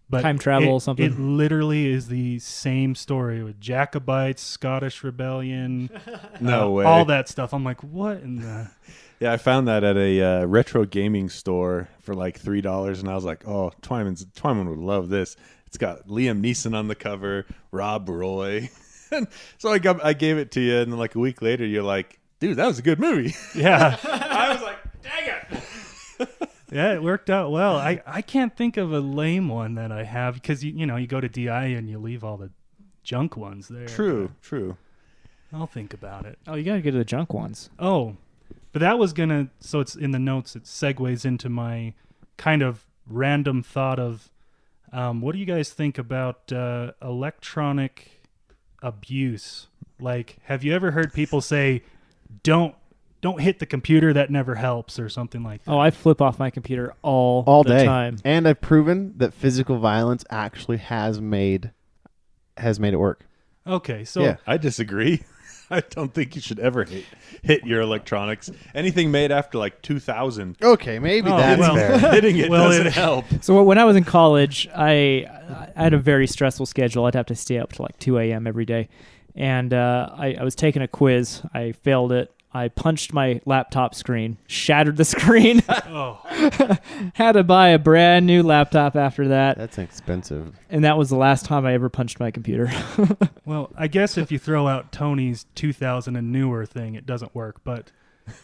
But Time travel, something. It literally is the same story with Jacobites, Scottish Rebellion, No way. all that stuff. I'm like, what in the? Yeah, I found that at a retro gaming store for like $3, and I was like, "Oh, Twyman would love this." It's got Liam Neeson on the cover, Rob Roy. So I gave it to you, and then like a week later, you're like, "Dude, that was a good movie." Yeah, I was like, "Dang it!" yeah, it worked out well. I can't think of a lame one that I have because you go to DI and you leave all the junk ones there. True. I'll think about it. Oh, you got to get to the junk ones. Oh, but that was so it's in the notes. It segues into my kind of random thought of what do you guys think about electronic abuse? Like, have you ever heard people say, don't hit the computer, that never helps, or something like that? Oh, I flip off my computer all the day. time. And I've proven that physical violence actually has made it work. Okay, so Yeah. I disagree. I don't think you should ever hit your electronics. Anything made after like 2000, Okay, maybe Oh, that's well. fair. hitting it Well, doesn't it- help. So when I was in college, I had a very stressful schedule. I'd have to stay up till like 2 a.m. every day. And I was taking a quiz. I failed it. I punched my laptop screen, shattered the screen. oh, Had to buy a brand new laptop after that. That's expensive. And that was the last time I ever punched my computer. well, I guess if you throw out Tony's 2000 and newer thing, it doesn't work. But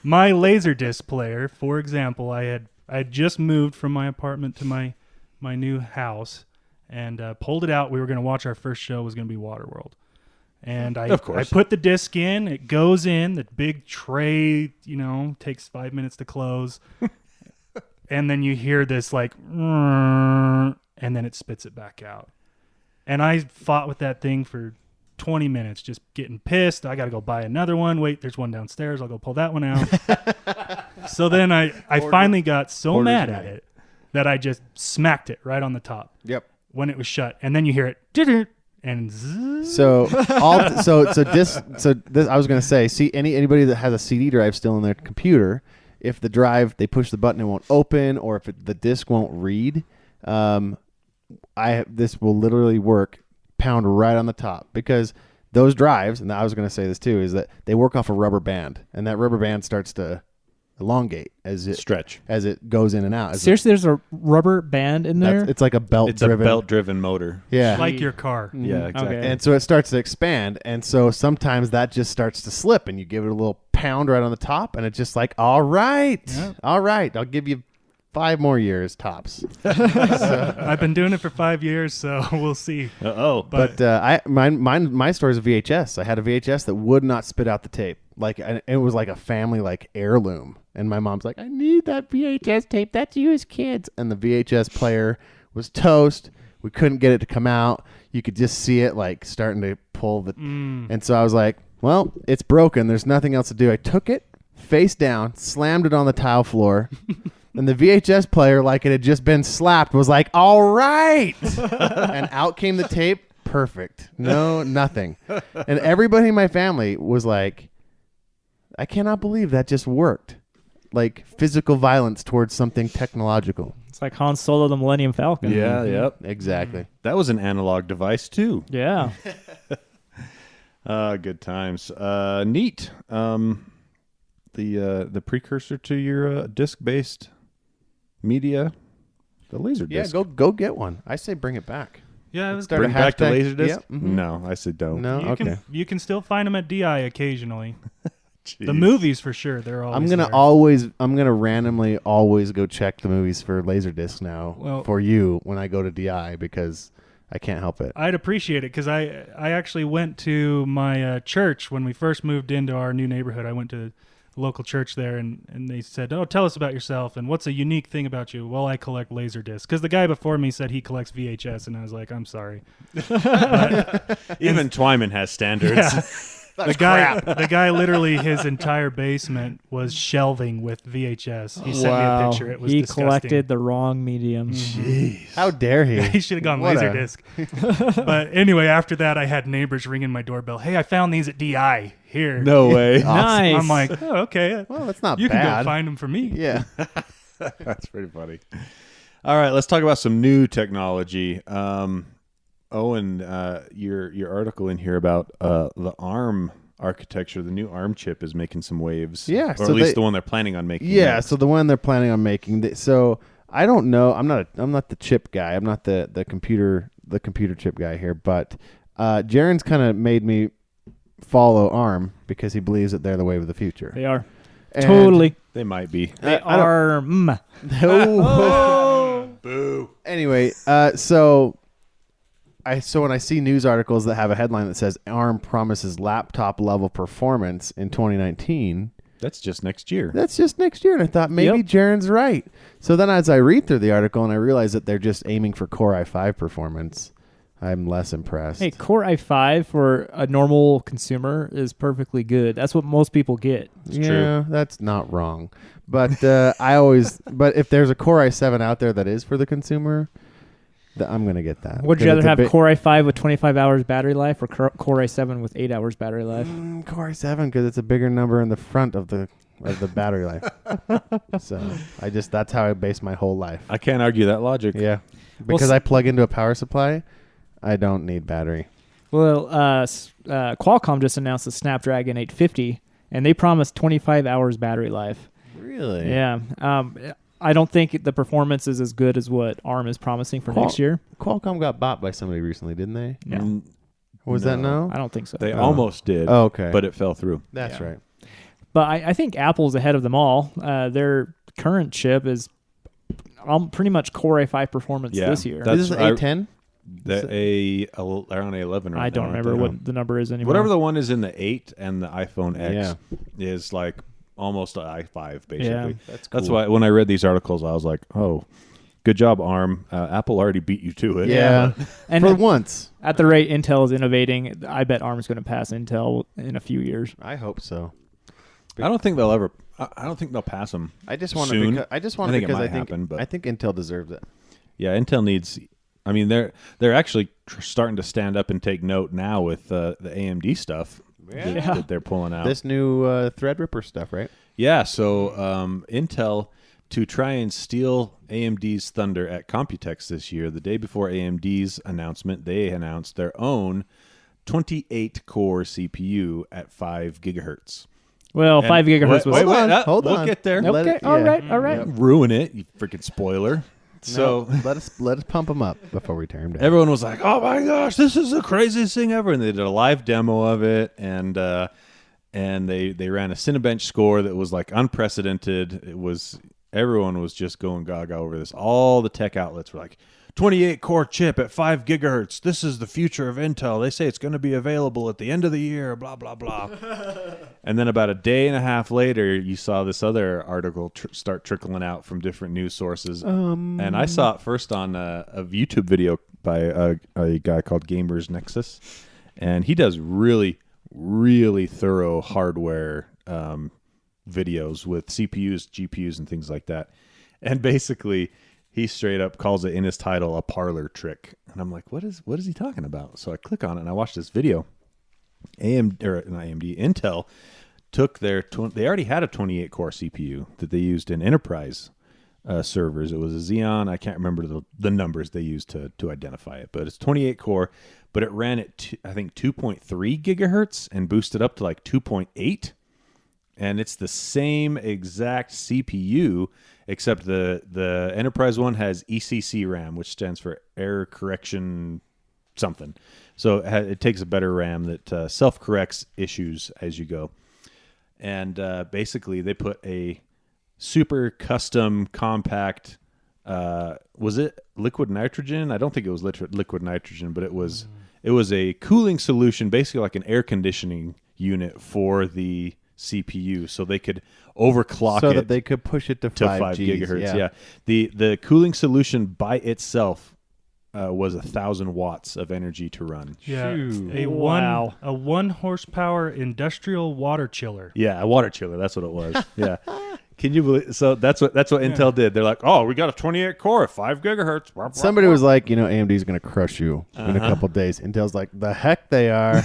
my Laserdisc player, for example, I had just moved from my apartment to my new house and pulled it out. We were going to watch our first show. Was going to be Waterworld. And I Of course. put the disc in. It goes in. The big tray, takes 5 minutes to close. And then you hear this like, and then it spits it back out. And I fought with that thing for 20 minutes, just getting pissed. I got to go buy another one. Wait, there's one downstairs. I'll go pull that one out. So then I finally got so mad at it that I just smacked it right on the top Yep. when it was shut. And then you hear it, and zzz. So this I was gonna say, see anybody that has a CD drive still in their computer, if the drive they push the button it won't open, or if the disc won't read, this will literally work. Pound right on the top, because those drives, and I was gonna say this too, is that they work off a rubber band, and that rubber band starts to elongate as it Stretch. as it goes in and out. Seriously, there's a rubber band in there? It's like a belt It's a driven. belt-driven motor. Yeah. like your car. Yeah, exactly. Okay. And so it starts to expand, and so sometimes that just starts to slip, and you give it a little pound right on the top, and it's just like, all right, I'll give you 5 more years tops. I've been doing it for 5 years, so we'll see. But my story is a VHS. I had a VHS that would not spit out the tape. And it was like a family heirloom, and my mom's like, I need that VHS tape. That's you as kids. And the VHS player was toast. We couldn't get it to come out. You could just see it starting to pull the. And so I was like, well, it's broken. There's nothing else to do. I took it face down, slammed it on the tile floor. And the VHS player, like it had just been slapped, was like, all right. And out came the tape. Perfect. No, nothing. And everybody in my family was like, I cannot believe that just worked. Like physical violence towards something technological. It's like Han Solo, the Millennium Falcon. Yeah, yep. Exactly. That was an analog device too. Yeah. Good times. Neat. The precursor to your disc-based media, the Laserdisc. Yeah, go get one. I say bring it back. Yeah, it was Start Bring a back the hashtag. Laserdisc? Yep, mhm. No, I said don't. No, okay. You can still find them at DI occasionally. Jeez. The movies for sure. They're always I'm gonna randomly always go check the movies for Laserdisc now Well- for you when I go to DI, because I can't help it. I'd appreciate it because I actually went to my church when we first moved into our new neighborhood. I went to a local church there, and they said, oh, tell us about yourself, and what's a unique thing about you? Well, I collect Laserdiscs. Because the guy before me said he collects VHS, and I was like, I'm sorry. Even Twyman has standards. The guy literally, his entire basement was shelving with VHS. He sent me a picture. It was he disgusting. collected the wrong medium. Jeez. How dare he? He should have gone What a- Laserdisc. But anyway, after that, I had neighbors ringing my doorbell. Hey, I found these at DI. Here. No way. Nice. I'm like, oh, okay. Well, that's not You can bad. go find them for me. Yeah. That's pretty funny. All right, let's talk about some new technology. Owen, your article in here about the ARM architecture, the new ARM chip is making some waves. Yeah, or so at least they- the one they're planning on making. Yeah, next. so the one they're planning on making. So I don't know. I'm not the chip guy. I'm not the computer chip guy here. But Jarron's kind of made me follow ARM because he believes that they're the wave of the future. They are. And- Totally. they might be. They I don't- are. Boo. Anyway, so when I see news articles that have a headline that says ARM promises laptop level performance in 2019. That's just next year. That's just next year. And I thought maybe Yep. Jarron's right. So then as I read through the article and I realize that they're just aiming for Core i5 performance, I'm less impressed. Hey, Core i5 for a normal consumer is perfectly good. That's what most people get. yeah, that's not wrong. But but if there's a Core i7 out there that is for the consumer, I'm going to get that. Would you 'Cause rather it's a have bit- Core i5 with 25 hours battery life or Core i7 with 8 hours battery life? Core i7 because it's a bigger number in the front of the battery life. So that's how I base my whole life. I can't argue that logic. Yeah, because I plug into a power supply, I don't need battery. Well, Qualcomm just announced the Snapdragon 850, and they promised 25 hours battery life. Really? Yeah. I don't think the performance is as good as what ARM is promising for next year. Qualcomm got bought by somebody recently, didn't they? No, Mm, Was that no? I don't think so. They almost did. Oh, okay. But it fell through. That's Yeah. right. But I think Apple's ahead of them all. Their current chip is pretty much Core i5 performance Yeah, this year. that's- This is I- A10? Around A11 right I don't now, remember aren't they? what the number is anymore. Whatever the one is in the 8 and the iPhone X Yeah. is like almost an i5 basically. Yeah. That's why when I read these articles, I was like, oh, good job, ARM. Apple already beat you to it. Yeah. And For once. at the rate Intel is innovating, I bet ARM's going to pass Intel in a few years. I hope so. I don't think they'll ever. I don't think they'll pass them. I just want Soon. it. I just want I it think it because might I think happen, but- I think Intel deserves it. Yeah, Intel needs. I mean, they're actually starting to stand up and take note now with the AMD stuff that they're pulling out. This new Threadripper stuff, right? Yeah, so Intel, to try and steal AMD's thunder at Computex this year, the day before AMD's announcement, they announced their own 28-core CPU at 5 gigahertz. Well, 5 gigahertz was... Hold we'll on. get there. Let Okay, it- all yeah. right, all right. Ruin it, you freaking spoiler. So No, let us pump them up before we tear them down. everyone was like, "Oh my gosh, this is the craziest thing ever!" And they did a live demo of it, and they ran a Cinebench score that was like unprecedented. Everyone was just going gaga over this. All the tech outlets were like, 28 core chip at 5 gigahertz. This is the future of Intel. They say it's going to be available at the end of the year, blah, blah, blah. And then about a day and a half later, you saw this other article start trickling out from different news sources. And I saw it first on a YouTube video by a guy called Gamers Nexus. And he does really, really thorough hardware videos with CPUs, GPUs, and things like that. And basically, he straight up calls it in his title a parlor trick. And I'm like, what is he talking about? So I click on it and I watch this video. Intel took they already had a 28 core CPU that they used in enterprise servers. It was a Xeon. I can't remember the numbers they used to identify it, but it's 28 core, but it ran at I think 2.3 gigahertz and boosted up to like 2.8. And it's the same exact CPU, except the enterprise one has ECC RAM, which stands for error correction something. So it takes a better RAM that self-corrects issues as you go. And basically, they put a super custom compact. Was it liquid nitrogen? I don't think it was liquid nitrogen, but it was a cooling solution, basically like an air conditioning unit for the CPU, so they could overclock so it that they could push it to 5 gigahertz. Yeah. The cooling solution by itself was 1,000 watts of energy to run. Yeah, Phew. a 1 horsepower industrial water chiller. Yeah, a water chiller. That's what it was. Yeah. Can you believe? So that's what Intel did. They're like, oh, we got a 28 core at 5 gigahertz. Somebody was like, AMD's going to crush you in a couple days. Intel's like, the heck they are.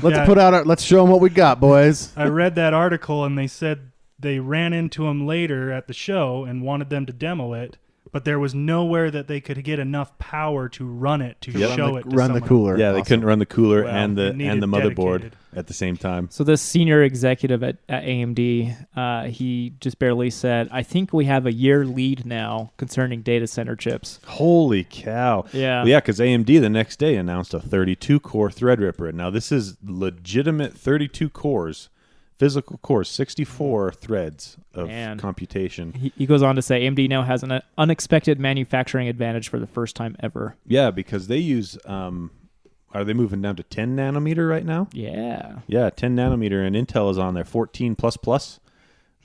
Let's show them what we got, boys. I read that article and they said they ran into him later at the show and wanted them to demo it, but there was nowhere that they could get enough power to run it to show it to Run the someone. cooler. Yeah, they couldn't run the cooler Well, and they the needed motherboard dedicated. at the same time. So this senior executive at AMD, he just barely said, I think we have a year lead now concerning data center chips. Holy cow. Yeah. Well, yeah, because AMD the next day announced a 32-core Threadripper. Now, this is legitimate 32 cores, physical cores, 64 threads of computation. He goes on to say AMD now has an unexpected manufacturing advantage for the first time ever. Yeah, because they use... are they moving down to 10 nanometer right now? Yeah. Yeah, 10 nanometer, and Intel is on their 14 plus plus.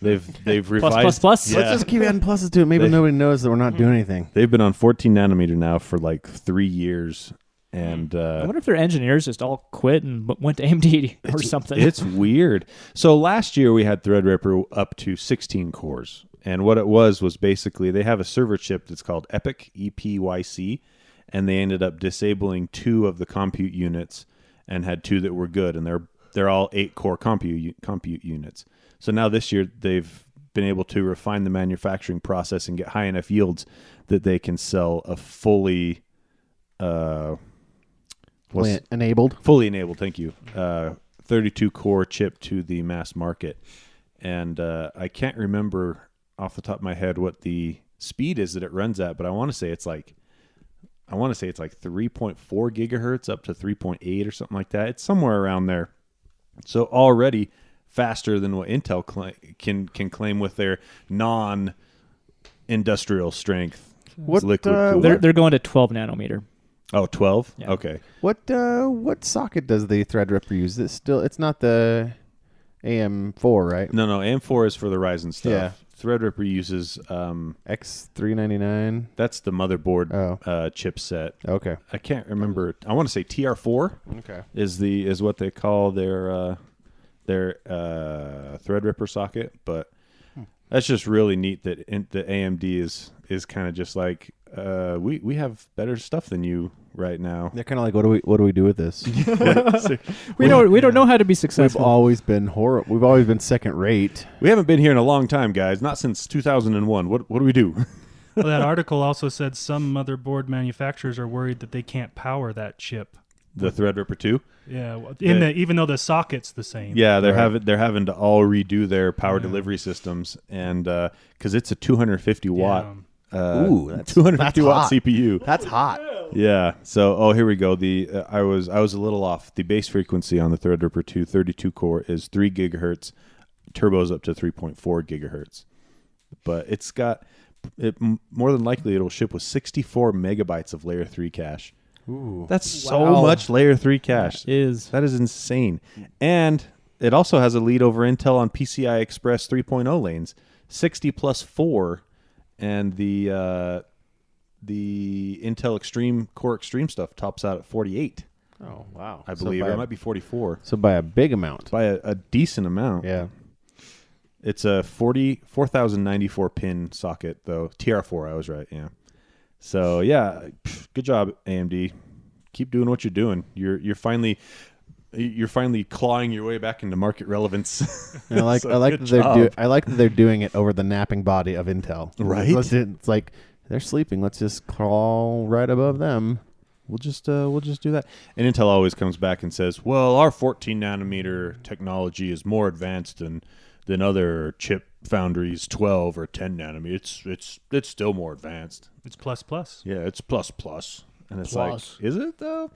They've revised. Plus, plus, plus? Yeah. Let's just keep adding pluses to it. Maybe nobody knows that we're not doing anything. They've been on 14 nanometer now for like 3 years, and I wonder if their engineers just all quit and went to AMD or something. It's weird. So last year we had Threadripper up to 16 cores, and what it was basically they have a server chip that's called EPYC, and they ended up disabling 2 of the compute units and had 2 that were good, and they're all 8-core compute units. So now this year they've been able to refine the manufacturing process and get high enough yields that they can sell a fully enabled. Fully enabled, thank you. 32-core chip to the mass market. And I can't remember off the top of my head what the speed is that it runs at, but I want to say it's like 3.4 gigahertz up to 3.8 or something like that. It's somewhere around there. So already faster than what Intel can claim with their non-industrial strength liquid cooler. They're going to 12 nanometer. Oh, 12? Yeah. Okay. What socket does the Threadripper use? It's not the AM4, right? No, AM4 is for the Ryzen stuff. Yeah. Threadripper uses X399. that's the motherboard Oh. chipset. Okay. I can't remember. I want to say TR4 Okay. is what they call their Threadripper socket, but that's just really neat that the AMD is kind of just like we have better stuff than you right now. They're kind of like, what do we do with this? We don't know how to be We've successful. always been horrible. We've always been second rate. We haven't been here in a long time, guys. Not since 2001. What do we do? Well, that article also said some motherboard manufacturers are worried that they can't power that chip. The Threadripper 2? Yeah, even though the socket's the same. Yeah, they're Right. having to all redo their power delivery systems, and because it's a 250 watt. Ooh, that's 250 watt hot. CPU. That's hot. Yeah. So, here we go. I was a little off. The base frequency on the Threadripper 2 32 core is 3 gigahertz. Turbos up to 3.4 gigahertz. But it's got more than likely it'll ship with 64 megabytes of layer 3 cache. Ooh. That's so Wow. much layer 3 cache. That is insane. And it also has a lead over Intel on PCI Express 3.0 lanes, 60 plus 4, and the Intel Core Extreme stuff tops out at 48. Oh, wow. I believe it might be 44 So by a big amount. by a decent amount. Yeah. It's a 4094 pin socket though. TR4, I was right. Yeah. So yeah, good job AMD. Keep doing what you're doing. You're finally clawing your way back into market relevance. And I like So I like good that job. I like that they're doing it over the napping body of Intel. Right? It's like they're sleeping. Let's just crawl right above them. We'll just do that. And Intel always comes back and says, "Well, our 14 nanometer technology is more advanced than other chip foundries, 12 or 10 nanometer. It's still more advanced." It's plus. Yeah, it's plus. And it's Plus. like, is it though?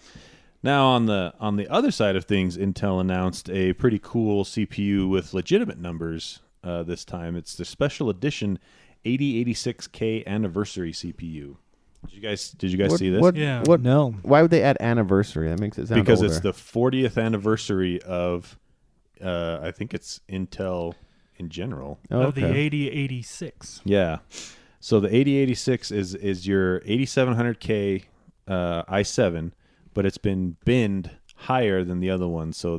Now on the other side of things, Intel announced a pretty cool CPU with legitimate numbers this time. It's the special edition 8086K anniversary CPU. Did you guys see this? Yeah. What? No. Why would they add anniversary? That makes it sound Because older. it's the 40th anniversary of I think it's Intel in general. Oh, Of the okay. 8086. Yeah. So the 8086 is your 8700K i7, but it's been binned higher than the other one, so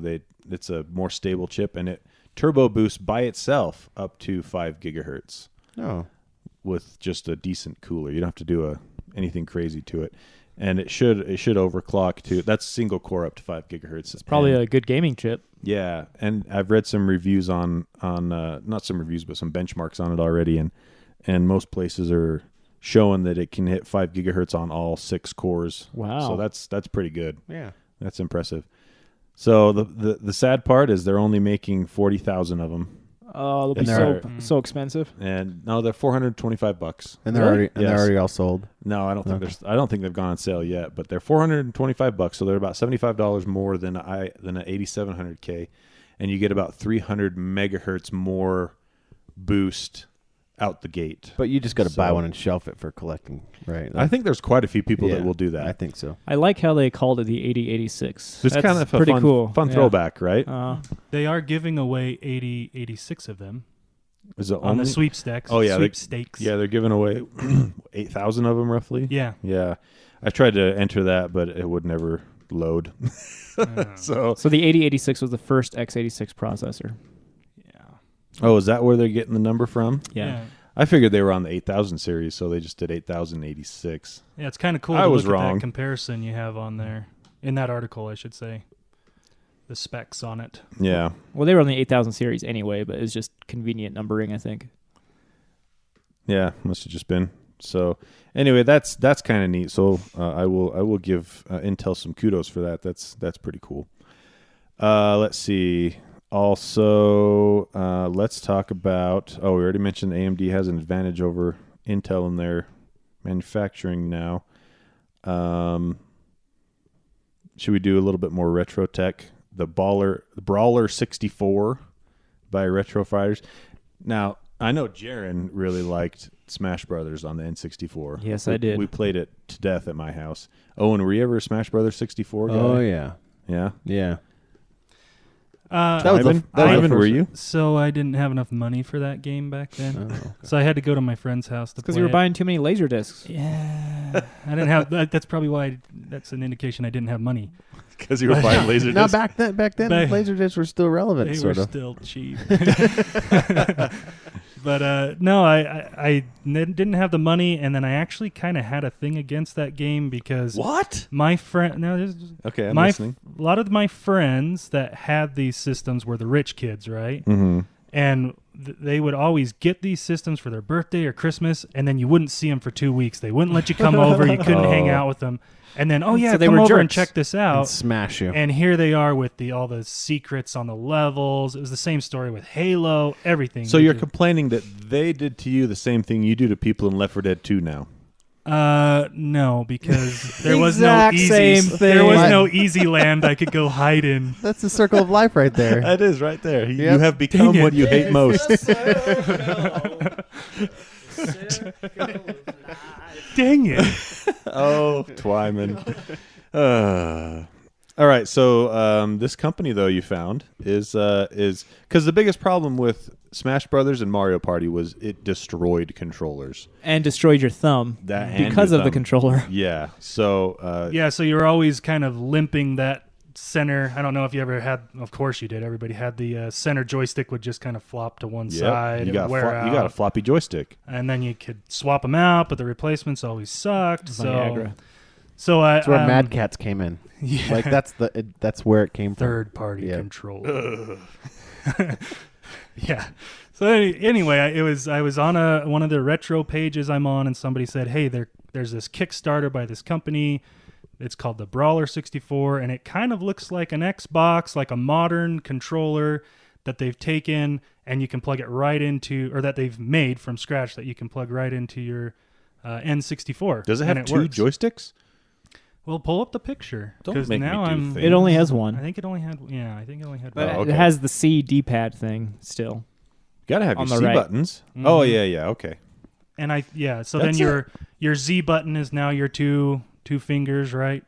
it's a more stable chip, and it turbo boosts by itself up to 5 gigahertz Oh. with just a decent cooler. You don't have to do anything crazy to it, and it should overclock to. That's single core up to 5 gigahertz. It's Probably a good gaming chip. Yeah, and I've read some reviews on not some reviews, but some benchmarks on it already, and most places are showing that it can hit 5 gigahertz on all 6 cores. Wow. So that's pretty good. Yeah. That's impressive. So the sad part is they're only making 40,000 of them, Oh, they'll And be they're- so expensive. and no, they're $425. And they're Really? already all sold. No, I don't think I don't think they've gone on sale yet, but they're $425, so they're about $75 more than an 8700K, and you get about 300 megahertz more boost out the gate. But you just got to buy So- one and shelf it for collecting, right? I think there's quite a few people Yeah, that will do that. I think so. I like how they called it the 8086. It's That's kind of a pretty fun, cool. fun Yeah. throwback, right? They are giving away 8086 of them Is it on only? the sweepstakes. Oh, yeah, Sweepstakes. Yeah, they're giving away 8,000 of them roughly. Yeah. Yeah, I tried to enter that, but it would never load. So, So the 8086 was the first x86 processor. Yeah. oh, is that where they're getting the number from? Yeah. I figured they were on the 8000 series, so they just did 8086. Yeah, it's kind of cool I to was look at wrong. that comparison you have on there. In that article, I should say. The specs on it. Yeah. Well, they were on the 8000 series anyway, but it's just convenient numbering, I think. Yeah, must have just been. So anyway, that's kind of neat. So I will give Intel some kudos for that. That's pretty cool. Let's see. Also, let's talk about. Oh, we already mentioned AMD has an advantage over Intel in their manufacturing now. Should we do a little bit more retro tech? The Brawler 64 by Retro Fighters. Now, I know Jarron really liked Smash Brothers on the N64. Yes, I did. We played it to death at my house. Owen, were you ever a Smash Brothers 64 guy? Oh yeah, Yeah? yeah. That was the- Ivan, that was the Ivan, were first- you? So I didn't have enough money for that game back then. Oh, okay. So I had to go to my friend's house to play Because you were it. buying too many Laserdiscs. Yeah. I didn't have that's probably why that's an indication I didn't have money. Because you were buying laser Now discs? back then, Back- Laserdiscs were still relevant, They sort were of. still cheap. But no, I didn't have the money, and then I actually kind of had a thing against that game because What? my friend. No, this is, Okay, I'm my listening. a lot of my friends that had these systems were the rich kids, right? Mm-hmm. And they would always get these systems for their birthday or Christmas, and then you wouldn't see them for 2 weeks. They wouldn't let you come over. You couldn't hang out with them. And then, oh yeah, So they come were over and jerks. check this And out. smash you. And here they are with all the secrets on the levels. It was the same story with Halo, everything. So They you're did- complaining that they did to you the same thing you do to people in Left 4 Dead 2 now. No, because there was no Exact easy. same There was thing. no easy land I could go hide in. That's the circle of life right there. That is right there. You Yep. have become Dang it. what you hate most. Dang it! Oh, Twyman. All right, so this company though you found is because the biggest problem with Smash Brothers and Mario Party was it destroyed controllers. And destroyed your thumb That and because your of the thumb. controller. Yeah, so Yeah, so you're always kind of limping that center. I don't know if you ever had. Of course you did. Everybody had the center joystick would just kind of flop to one side. you and got wear out. you got a floppy joystick. And then you could swap them out, but the replacements always sucked. Viagra. So I That's where Mad Cats came in. yeah, Like that's where it came from. third party Yeah. control. Yeah. So anyway, I was on one of the retro pages I'm on, and somebody said, "Hey, there's this Kickstarter by this company. It's called the Brawler 64, and it kind of looks like an Xbox, like a modern controller that they've taken, and you can plug it right into, or that they've made from scratch that you can plug right into your N64. Does it and have two works. joysticks? Well, pull up the picture. Don't 'cause make me now do I'm. things. It only has I one. think it only had. Yeah, I think it only had. But one. Oh, okay. it has the C D-pad thing still. Got to have On your the C right. buttons. Mhm. Oh yeah, okay. And so That's then your Z button is now your two fingers, right?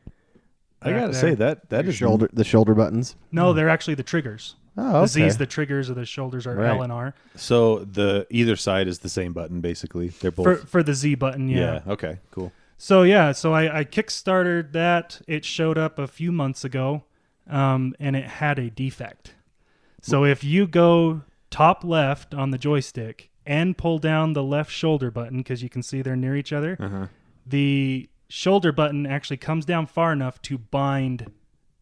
I Back gotta there. say that Your is the shoulder buttons. No, they're actually the triggers. Oh, The okay. Z's the triggers, or the shoulders are Right. L and R. So the either side is the same button basically. They're both. For the Z button, yeah. Okay. Cool. So I kickstarted that. It showed up a few months ago, and it had a defect. So if you go top left on the joystick and pull down the left shoulder button, because you can see they're near each other, Uh-huh. the shoulder button actually comes down far enough to bind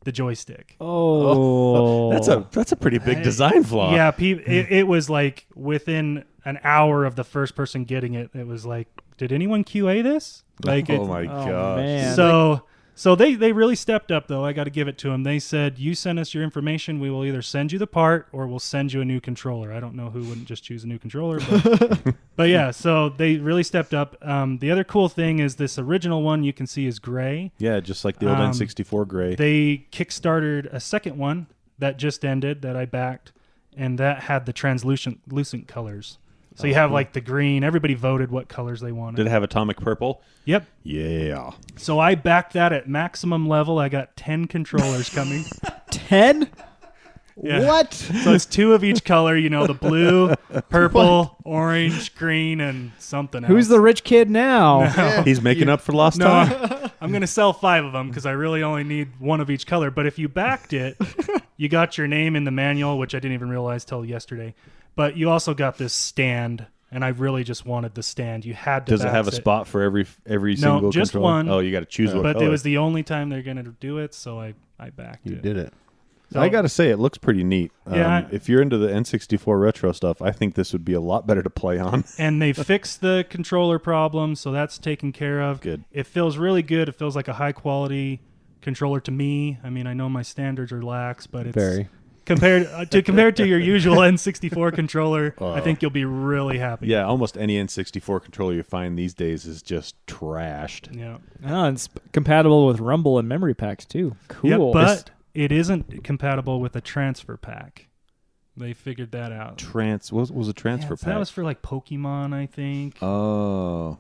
the joystick. Oh. That's a pretty big design flaw. Yeah, it was like within an hour of the first person getting it, it was like, did anyone QA this? Like, Oh my gosh. man. so they really stepped up though. I got to give it to them. They said, you send us your information, we will either send you the part or we'll send you a new controller. I don't know who wouldn't just choose a new controller, but yeah. So they really stepped up. The other cool thing is this original one you can see is gray. Yeah, just like the old N64 gray. They kickstarted a second one that just ended that I backed, and that had the translucent colors. So you have like the green. Everybody voted what colors they wanted. Did it have atomic purple? Yep. Yeah. So I backed that at maximum level. I got 10 controllers coming. 10? Yeah. What? So it's 2 of each color. You know, the blue, purple, orange, green, and something else. Who's the rich kid now? He's making up for lost No, time. I'm going to sell 5 of them because I really only need 1 of each color. But if you backed it, you got your name in the manual, which I didn't even realize till yesterday. But you also got this stand and I really just wanted the stand. You had to. Does it have a spot for every single just controller? one. Oh, you got to choose what But color. it was the only time they're going to do it, so I backed You it. did it. So, I got to say, it looks pretty neat. Yeah. If you're into the N64 retro stuff, I think this would be a lot better to play on. and they fixed the controller problem, so that's taken care of. Good. It feels really good. It feels like a high quality controller to me. I mean, I know my standards are lax, but it's Very. compared to your usual N64 controller. I think you'll be really happy. Yeah, almost any N64 controller you find these days is just trashed. Yeah. Oh, it's compatible with Rumble and memory packs too. Cool. Yep, but it isn't compatible with a transfer pack. They figured that out. What was a transfer So pack? that was for like Pokemon, I think. Oh,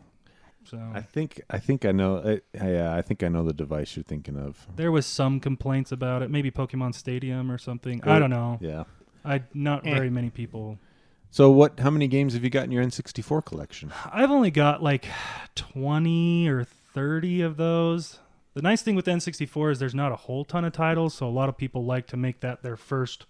So I think I know. I think I know the device you're thinking of. there was some complaints about it. Maybe Pokemon Stadium or something. I don't know. Yeah. Not very many people. So how many games have you got in your N64 collection? I've only got like 20 or 30 of those. The nice thing with N64 is there's not a whole ton of titles, so a lot of people like to make that their first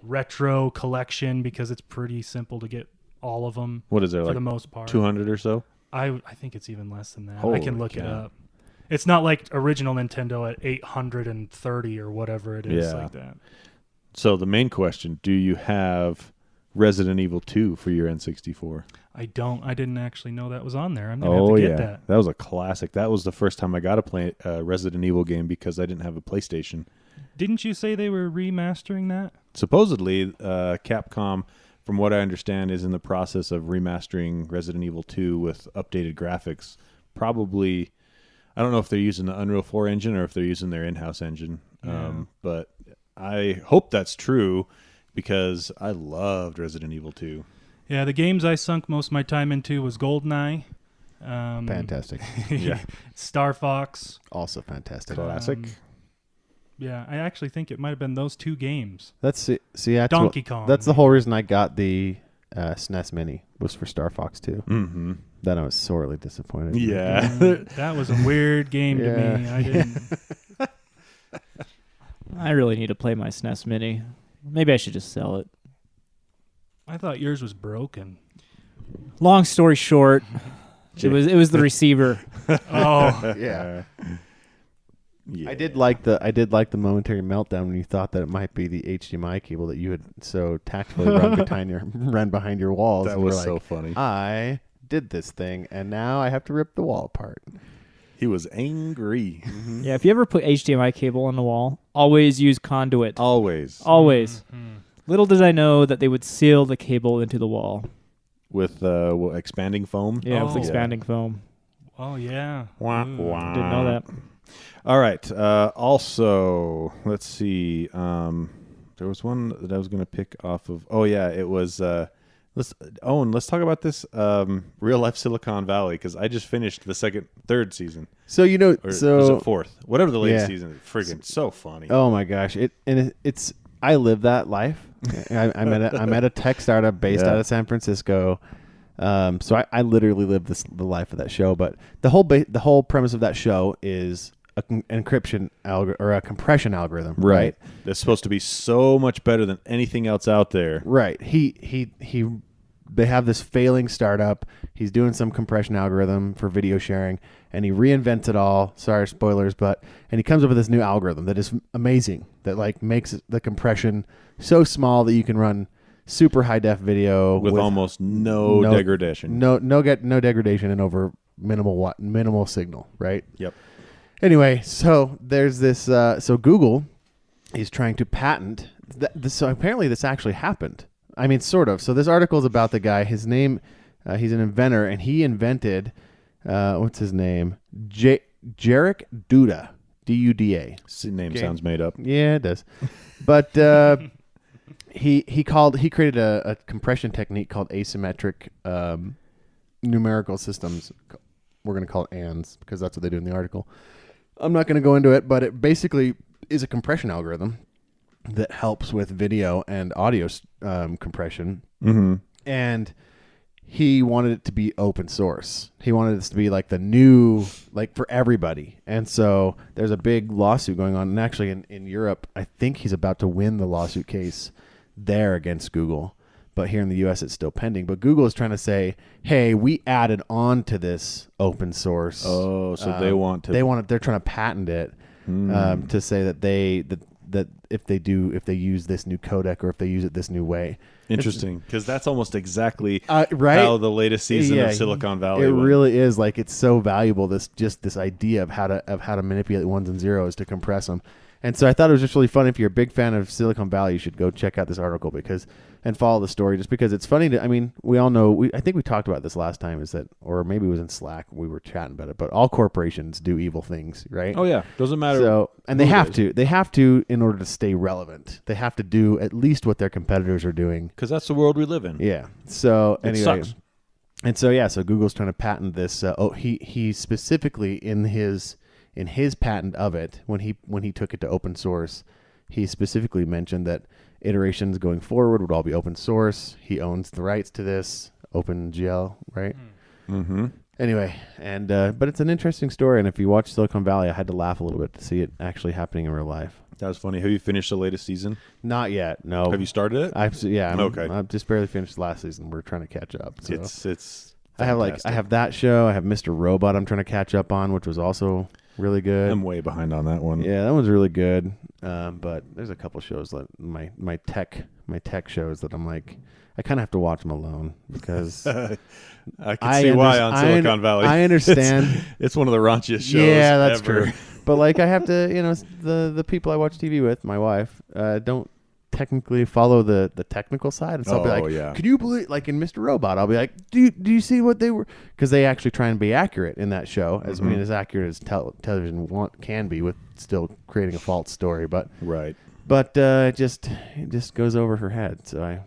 retro collection because it's pretty simple to get all of them What is there, for like the most part. 200 or so? I think it's even less than that. I Holy can look it cow. up. It's not like original Nintendo at 830 or whatever it is Yeah. like that. So the main question, do you have Resident Evil 2 for your N64? I don't. I didn't actually know that was on there. I'm going to have to get that. That was a classic. That was the first time I got to play a Resident Evil game because I didn't have a PlayStation. Didn't you say they were remastering that? Supposedly, Capcom, from what I understand, is in the process of remastering Resident Evil 2 with updated graphics. Probably, I don't know if they're using the Unreal 4 engine or if they're using their in-house engine. Yeah. But I hope that's true because I loved Resident Evil 2. Yeah, the games I sunk most of my time into was GoldenEye. Fantastic. Yeah. Star Fox. Also fantastic. Classic. Yeah, I actually think it might have been those two games. That's Donkey Kong. That's the whole reason I got the SNES Mini was for Star Fox 2. Mm-hmm. Then I was sorely disappointed. Yeah. That was a weird game to me. I didn't. I really need to play my SNES Mini. Maybe I should just sell it. I thought yours was broken. Long story short, it was the receiver. Oh, Yeah. Yeah. I did like the momentary meltdown when you thought that it might be the HDMI cable that you had so tactfully run behind your walls. That and was were so like, funny. I did this thing, and now I have to rip the wall apart. He was angry. Yeah, if you ever put HDMI cable on the wall, always use conduit. Always. Always. Little did I know that they would seal the cable into the wall. With expanding foam? Yeah, with Oh. expanding foam. oh yeah. Wah, Ooh. wah. Didn't know that. All right. Also, let's see. There was one that I was going to pick off of. Oh yeah, it was. Let's talk about this real life Silicon Valley because I just finished the third season. So Or was it fourth? Whatever the latest Yeah. season is. Friggin' so funny. Oh my gosh! It's I live that life. I'm at a tech startup based Yeah. out of San Francisco. So I literally live the life of that show. But the whole premise of that show is an encryption or a compression algorithm. Right. That's supposed to be so much better than anything else out there. Right. They have this failing startup. He's doing some compression algorithm for video sharing, and he reinvents it all. Sorry, spoilers, and he comes up with this new algorithm that is amazing. That like makes the compression so small that you can run super high def video With almost no degradation. no degradation, and over minimal signal. Right. Yep. Anyway, so there's this. So Google is trying to patent. So apparently this actually happened. I mean, sort of. So this article is about the guy. His name, he's an inventor, and he invented, what's his name? Jarek Duda, D-U-D-A. Name sounds made up. Yeah, it does. But he created a compression technique called asymmetric numerical systems. We're going to call it ANS because that's what they do in the article. I'm not going to go into it, but it basically is a compression algorithm that helps with video and audio compression. Mm-hmm. And he wanted it to be open source. He wanted this to be like the new, like for everybody. And so there's a big lawsuit going on. And actually in Europe, I think he's about to win the lawsuit case there against Google but here in the U.S. it's still pending. But Google is trying to say, hey, we added on to this open source. Oh, so they want to. They're trying to patent it to say that that if they use this new codec or if they use it this new way. Interesting, because that's almost exactly right? how the latest season of Silicon Valley It went. really is. Like, it's so valuable, this idea of how to manipulate ones and zeros to compress them. And so I thought it was just really fun. If you're a big fan of Silicon Valley, you should go check out this article and follow the story, just because it's funny. We all know, I think we talked about this last time, or maybe it was in Slack, we were chatting about it, but all corporations do evil things, right? Oh yeah, doesn't matter. So, and they have to in order to stay relevant. They have to do at least what their competitors are doing. Because that's the world we live in. Yeah. So It anyway, sucks. and so Google's trying to patent this. He specifically in his patent of it, when he took it to open source, he specifically mentioned that iterations going forward would all be open source. He owns the rights to this, OpenGL, right? Mm-hmm. Anyway, and but it's an interesting story, and if you watch Silicon Valley, I had to laugh a little bit to see it actually happening in real life. That was funny. Have you finished the latest season? Not yet. No. Have you started it? I've just barely finished last season. We're trying to catch up. So. It's. I have that show. I have Mr. Robot I'm trying to catch up on, which was also really good. I'm way behind on that one. Yeah, that one's really good. But there's a couple shows that my tech shows that I'm like, I kind of have to watch them alone because I can see why on Silicon Valley. I understand. It's one of the raunchiest shows. Yeah, that's ever. true. But like, I have to, the people I watch TV with, my wife, don't technically follow the technical side, and so I'll be like, yeah. Could you believe, like in Mr. Robot, I'll be like, do you see what they were, because they actually try and be accurate in that show, as accurate as television can be, with still creating a false story, but it just goes over her head. So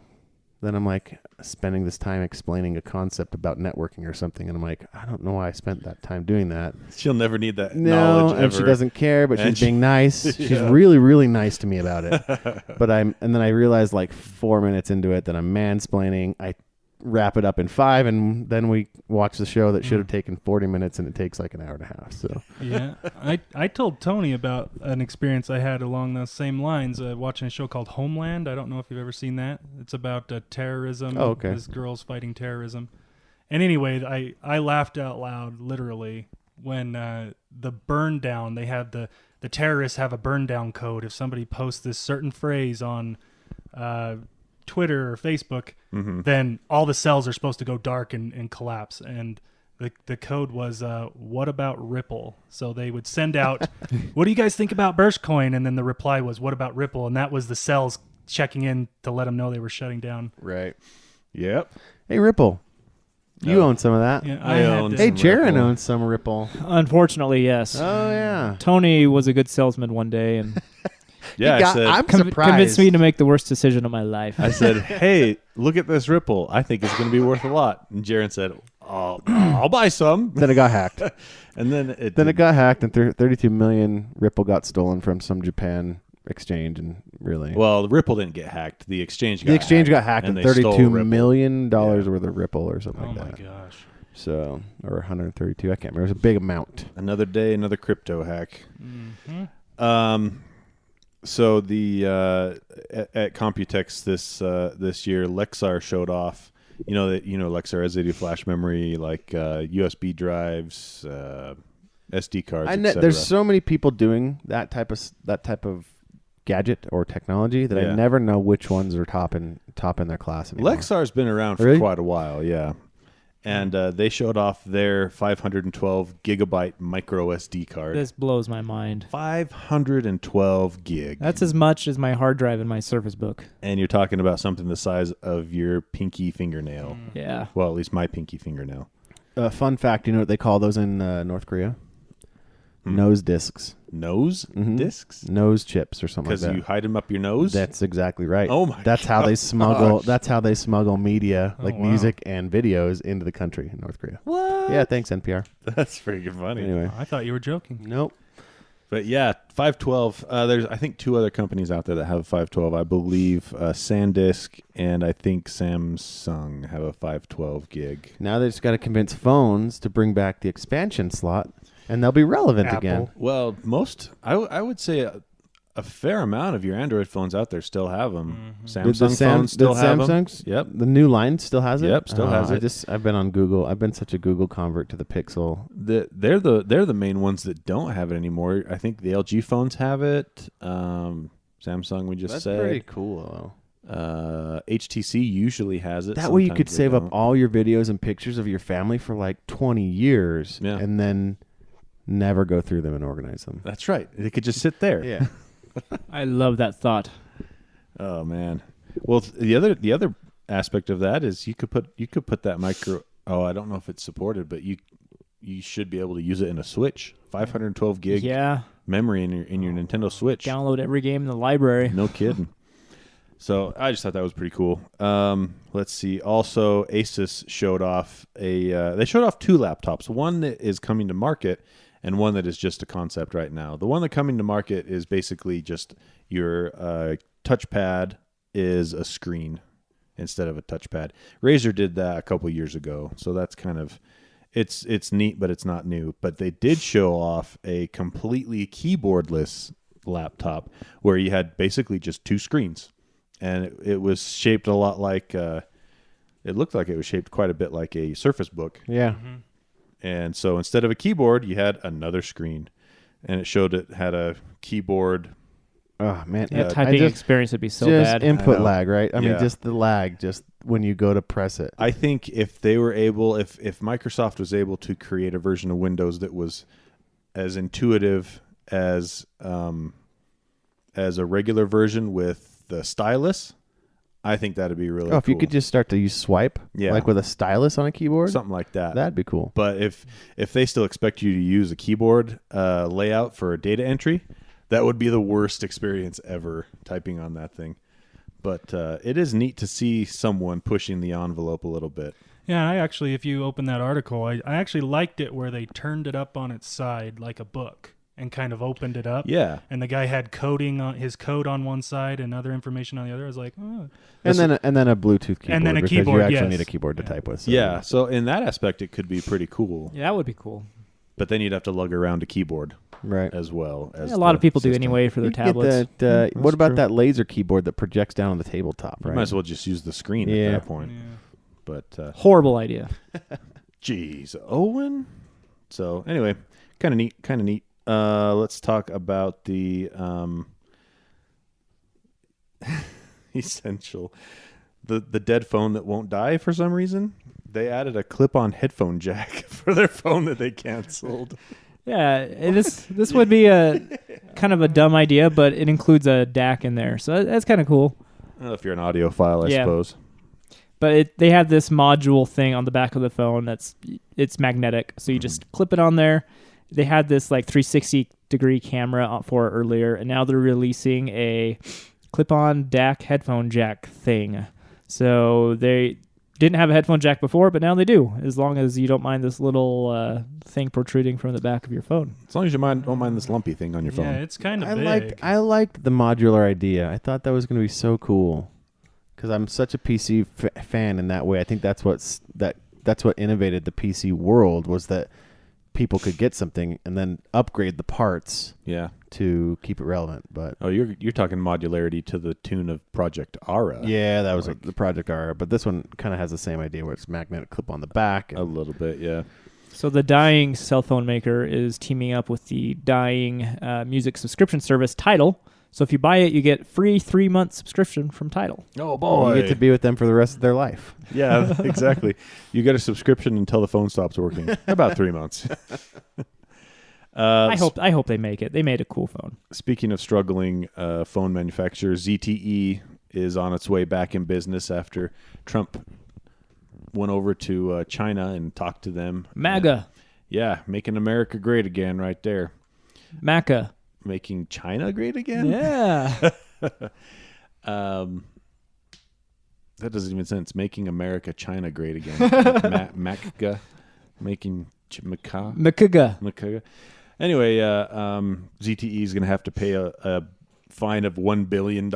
then I'm like spending this time explaining a concept about networking or something, and I'm like, I don't know why I spent that time doing that. She'll never need that knowledge ever. And she doesn't care, but she's being nice. Yeah. She's really, really nice to me about it. And then I realized like 4 minutes into it that I'm mansplaining. I wrap it up in 5, and then we watch the show that should have taken 40 minutes, and it takes like an hour and a half. So yeah, I told Tony about an experience I had along those same lines, watching a show called Homeland. I don't know if you've ever seen that. It's about terrorism. Oh, okay. These girls fighting terrorism. And anyway, I laughed out loud, literally, when the burn down, they had the terrorists have a burn down code. If somebody posts this certain phrase on Twitter or Facebook, then all the cells are supposed to go dark and collapse. And the code was, what about Ripple? So they would send out, what do you guys think about BurstCoin? And then the reply was, what about Ripple? And that was the cells checking in to let them know they were shutting down. right. Yep. Hey, Ripple, you own some of that. Yeah, I own Hey, some Jarron Ripple. owns some Ripple. Unfortunately, yes. Oh yeah. Tony was a good salesman one day and Yeah, I said. I'm surprised. convinced me to make the worst decision of my life. I said, hey, look at this Ripple. I think it's going to be worth a lot. And Jarron said, I'll buy some. Then it got hacked. And then it got hacked, and 32 million Ripple got stolen from some Japan exchange, and really. Well, Ripple didn't get hacked. The exchange got hacked, and they stole $32 Ripple. million worth of Ripple or something Oh like that. my gosh. So, or 132, I can't remember. It was a big amount. Another day, another crypto hack. Mm-hmm. So the at Computex this year, Lexar showed off. Lexar, as they do flash memory, like USB drives, SD cards. There's so many people doing that type of gadget or technology that I never know which ones are top in their class anymore. Lexar's been around for quite a while, yeah. And they showed off their 512 gigabyte micro SD card. This blows my mind. 512 gig. That's as much as my hard drive in my Surface Book. And you're talking about something the size of your pinky fingernail. Yeah. Well, at least my pinky fingernail. Fun fact, you know what they call those in North Korea? Nose discs. Nose discs? Nose chips or something like Because that. you hide them up your nose? That's exactly right. Oh my That's how they smuggle. gosh. That's how they smuggle media, like wow. music and videos, into the country in North Korea. What? Yeah, thanks NPR. That's freaking funny. Anyway, I thought you were joking. nope. But yeah, 512. There's, I think, 2 other companies out there that have a 512. I believe SanDisk and I think Samsung have a 512 gig. Now they just got to convince phones to bring back the expansion slot, and they'll be relevant Apple. again. Well, I would say a fair amount of your Android phones out there still have them. Did the Samsung phones still have them. Samsungs? Yep. The new line still has it? Yep, still has it. I've been on Google. I've been such a Google convert to the Pixel. They're the main ones that don't have it anymore. I think the LG phones have it. Samsung, we just said. That's pretty cool, though. HTC usually has it. That way you Sometimes could they save up don't. all your videos and pictures of your family for like 20 years Yeah. and then never go through them and organize them. That's right. They could just sit there. Yeah. I love that thought. Oh man. Well, the other aspect of that is you could put that micro. Oh, I don't know if it's supported, but you should be able to use it in a Switch. 512 gig Yeah. memory in your Nintendo Switch. Download every game in the library. No kidding. So I just thought that was pretty cool. Let's see. Also, Asus showed off they showed off two laptops. One that is coming to market and one that is just a concept right now. The one that coming to market is basically just your touchpad is a screen instead of a touchpad. Razer did that a couple years ago, so that's kind of it's neat, but it's not new. But they did show off a completely keyboardless laptop where you had basically just two screens, and it was shaped a lot like it looked like it was shaped quite a bit like a Surface Book. Yeah. And so instead of a keyboard, you had another screen, and it showed it had a keyboard. Oh man, Yeah, typing experience would be so just bad. input I know. lag, right? I mean, Yeah. just the lag, just when you go to press it. I think if they were able, if Microsoft was able to create a version of Windows that was as intuitive as a regular version with the stylus, I think that'd be really cool. If you could just start to use swipe, Yeah. like with a stylus on a keyboard, something like that. that'd be cool. But if they still expect you to use a keyboard layout for data entry, that would be the worst experience ever typing on that thing. But it is neat to see someone pushing the envelope a little bit. Yeah, I actually, if you open that article, I actually liked it where they turned it up on its side like a book and kind of opened it up. Yeah. And the guy had coding on his code on one side and other information on the other. I was like, oh. And then a Bluetooth keyboard. And then a because keyboard, you actually yes. need a keyboard to type with. So. Yeah. So in that aspect, it could be pretty cool. Yeah, that would be cool. But then you'd have to lug around a keyboard Right. as well. As Yeah, a lot the of people do system. anyway for their You get tablets. that, what about true. that laser keyboard that projects down on the tabletop? You Right. might as well just use the screen Yeah. at that point. Yeah. But Horrible idea. geez, Owen. So anyway, kind of neat. Let's talk about the essential, the dead phone that won't die for some reason. They added a clip-on headphone jack for their phone that they canceled. Yeah, this would be a kind of a dumb idea, but it includes a DAC in there, so that's kind of cool. I don't know if you're an audiophile, I Yeah. suppose. But they have this module thing on the back of the phone it's magnetic, so you just clip it on there. They had this like 360-degree camera for it earlier, and now they're releasing a clip-on DAC headphone jack thing. So they didn't have a headphone jack before, but now they do, as long as you don't mind this little thing protruding from the back of your phone. As long as you don't mind this lumpy thing on your phone. Yeah, it's kind of I big. liked the modular idea. I thought that was going to be so cool because I'm such a PC fan in that way. I think that's what innovated the PC world was that people could get something and then upgrade the parts Yeah. to keep it relevant. But Oh, you're talking modularity to the tune of Project Ara. yeah, that was the Project R. But this one kind of has the same idea where it's magnetic clip on the back. A little bit, yeah. So the dying cell phone maker is teaming up with the dying music subscription service Tidal. So if you buy it, you get free 3-month subscription from Tidal. Oh, You get to be with them for the rest of their life. Yeah, exactly. You get a subscription until the phone stops working. About 3 months. I hope they make it. They made a cool phone. Speaking of struggling phone manufacturers, ZTE is on its way back in business after Trump went over to China and talked to them. MAGA. Yeah, making America great again right there. MACA. Making China great again? Yeah. That doesn't even make sense. Making America China great again. MACA. Making Maca. MACA. Anyway, ZTE is going to have to pay a fine of $1 billion.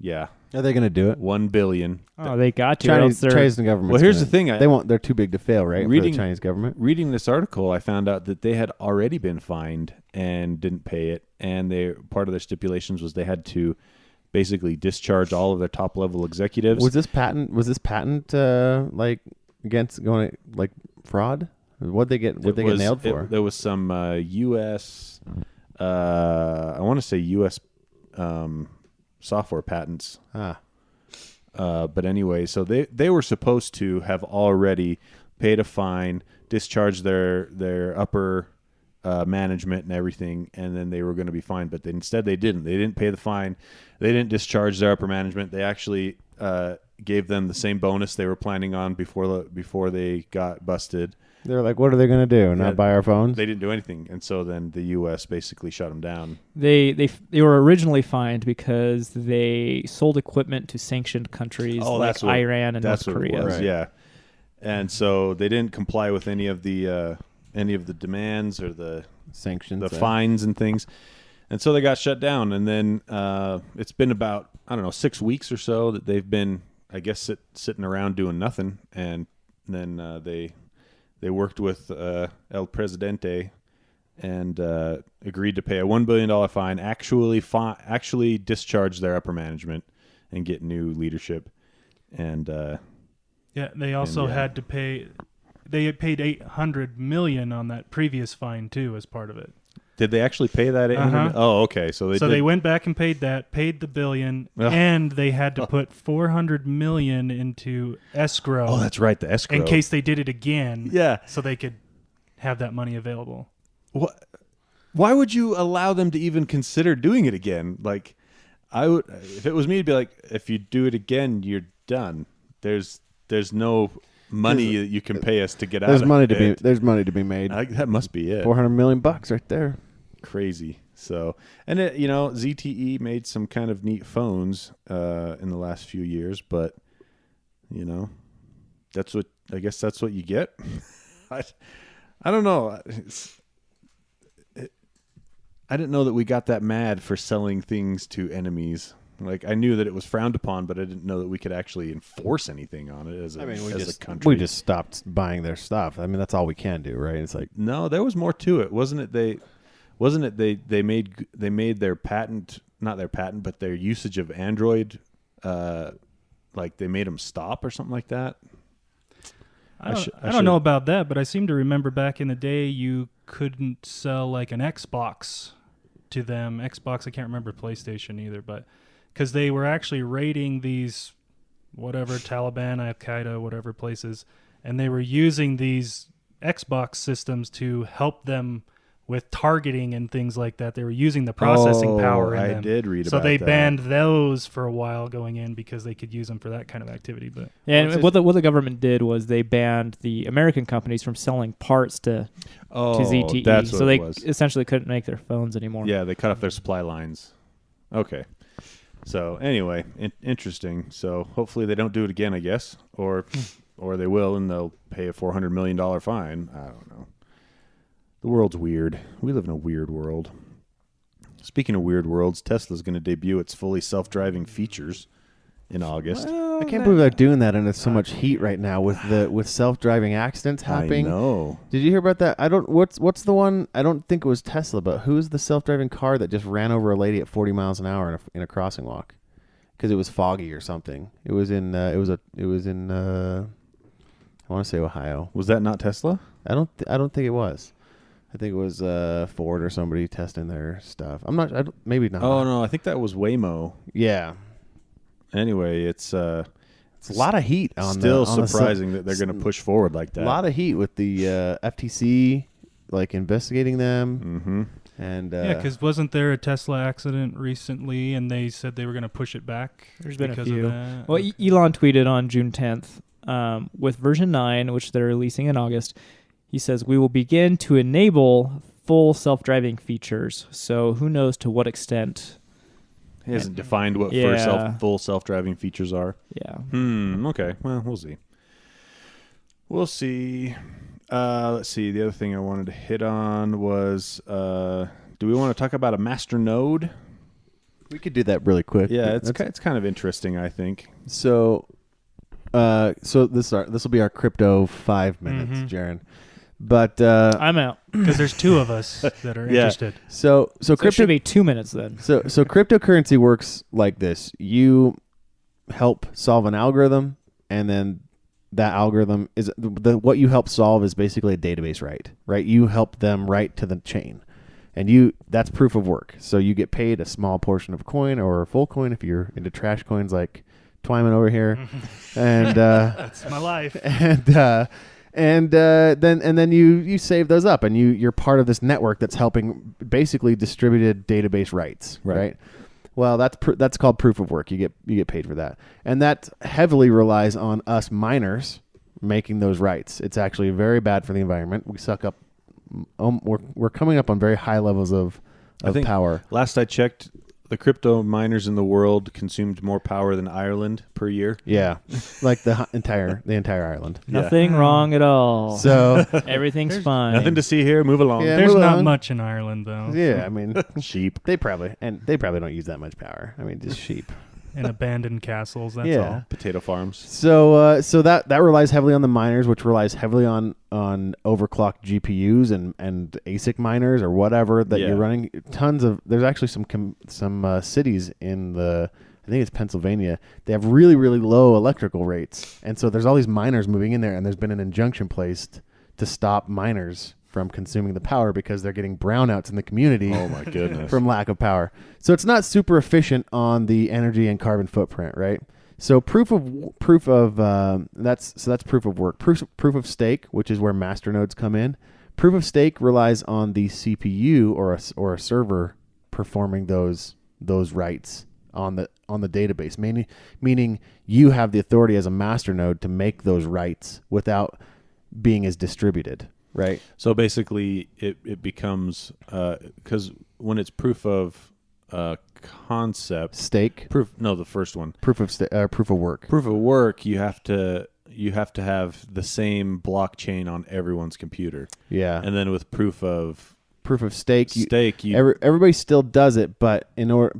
Yeah. Are they going to do it? 1 billion. Oh, they got to. Chinese Chinese, government. Well, here's the thing. They're too big to fail, right? For the Chinese government. Reading this article, I found out that they had already been fined and didn't pay it, and part of their stipulations was they had to basically discharge all of their top level executives. Was this patent like against going like fraud? What'd they get nailed for? There was some U.S. I want to say U.S. Software patents. But anyway, so they were supposed to have already paid a fine, discharged their upper management and everything, and then they were going to be fined. But instead they didn't. They didn't pay the fine. They didn't discharge their upper management. They actually gave them the same bonus they were planning on before they got busted. They're like, what are they going to do? Not buy our phones? They didn't do anything, and so then the U.S. basically shut them down. they were originally fined because they sold equipment to sanctioned countries like Iran and North Korea. What it was, Right. Yeah, and so they didn't comply with any of the demands or the Sanctions, the fines and things, and so they got shut down. And then it's been about 6 weeks or so that they've been, I guess, sitting around doing nothing, and then they worked with El Presidente and agreed to pay a $1 billion fine, actually discharge their upper management and get new leadership. And they also had to pay. They had paid $800 million on that previous fine too, as part of it. did they actually pay that 800? Oh, okay. So they went back and paid that, paid the $1 billion, and they had to put $400 million into escrow. Oh, that's right, the escrow. In case they did it again. Yeah. So they could have that money available. What? Why would you allow them to even consider doing it again? Like, I would, if it was me, it'd be like, if you do it again, you're done. There's no money that you can pay us to get out of it. There's money to be made. That must be it. $400 million right there. Crazy. So, and ZTE made some kind of neat phones in the last few years, but I guess that's what you get. I don't know. I didn't know that we got that mad for selling things to enemies. Like, I knew that it was frowned upon, but I didn't know that we could actually enforce anything on it as a country. We just stopped buying their stuff. I mean, that's all we can do, right? It's like, no, there was more to it, wasn't it? They made their patent, not their patent, but their usage of Android, like they made them stop or something like that. I don't know about that, but I seem to remember back in the day you couldn't sell like an Xbox to them. Xbox, I can't remember PlayStation either, but because they were actually raiding these whatever Taliban, Al-Qaeda, whatever places, and they were using these Xbox systems to help them with targeting and things like that. They were using the processing power in them. I did read so about they that. banned those for a while going in because they could use them for that kind of activity. But and what the government did was they banned the American companies from selling parts to ZTE. That's what so they it was. essentially couldn't make their phones anymore. Yeah, they cut off their supply lines. Okay. So anyway, interesting. So hopefully they don't do it again, I guess, or they will, and they'll pay a $400 million fine. I don't know. The world's weird. We live in a weird world. Speaking of weird worlds, Tesla's going to debut its fully self-driving features in August. I can't believe they're doing that, and there's so much heat right now with self-driving accidents happening. I know. Did you hear about that? What's the one? I don't think it was Tesla, but who's the self-driving car that just ran over a lady at 40 miles an hour in a crossing walk because it was foggy or something? It was in I want to say Ohio. Was that not Tesla? I don't think it was. I think it was Ford or somebody testing their stuff. Maybe not. Oh no, I think that was Waymo. Yeah. Anyway, it's a lot of heat on still the surprising that they're going to push forward like that. A lot of heat with the FTC like investigating them. Mm-hmm. And because wasn't there a Tesla accident recently, and they said they were going to push it back? There's been a because few. of that? Well, Elon tweeted on June 10th with version 9, which they're releasing in August. He says, we will begin to enable full self-driving features. So who knows to what extent. He hasn't defined what full self-driving features are. Yeah. Okay. Well, we'll see. We'll see. Let's see. The other thing I wanted to hit on was, do we want to talk about a Masternode? We could do that really quick. Yeah, That's- it's kind of interesting, I think. So, so this will be our crypto 5 minutes, Jarron. But I'm out. Because there's two of us that are Yeah. interested. so So it crypto should be 2 minutes then. so cryptocurrency works like this. You help solve an algorithm, and then that algorithm is what you help solve is basically a database right? You help them write to the chain. And that's proof of work. So you get paid a small portion of a coin or a full coin if you're into trash coins like Twyman over here. And That's my life. and then you save those up, and you're part of this network that's helping basically distributed database rights, right? Well, that's called proof of work. You get paid for that, and that heavily relies on us miners making those rights. It's actually very bad for the environment. We suck up. We're coming up on very high levels of I think power. Last I checked, the crypto miners in the world consumed more power than Ireland per year. Yeah, like the entire island. Yeah. Nothing wrong at all. So Everything's fine. Nothing to see here. Move along. Yeah. There's move not on. much in Ireland, though. yeah, I mean, Sheep. they probably don't use that much power. I mean, just sheep. In abandoned castles, that's Yeah. all. Potato farms. So that relies heavily on the miners, which relies heavily on overclocked GPUs and ASIC miners or whatever that Yeah. you're running. There's actually some cities in I think it's Pennsylvania. They have really, really low electrical rates, and so there's all these miners moving in there, and there's been an injunction placed to stop miners from consuming the power because they're getting brownouts in the community. Oh my goodness. From lack of power. So it's not super efficient on the energy and carbon footprint, right? So that's proof of work. Proof of stake, which is where masternodes come in. Proof of stake relies on the CPU or a server performing those writes on the database, meaning you have the authority as a masternode to make those writes without being as distributed. Right. So basically, it becomes because when it's proof of concept, Stake. the first one, Proof of work. proof of work, you have to have the same blockchain on everyone's computer, Yeah. and then with proof of stake. stake, Everybody still does it, but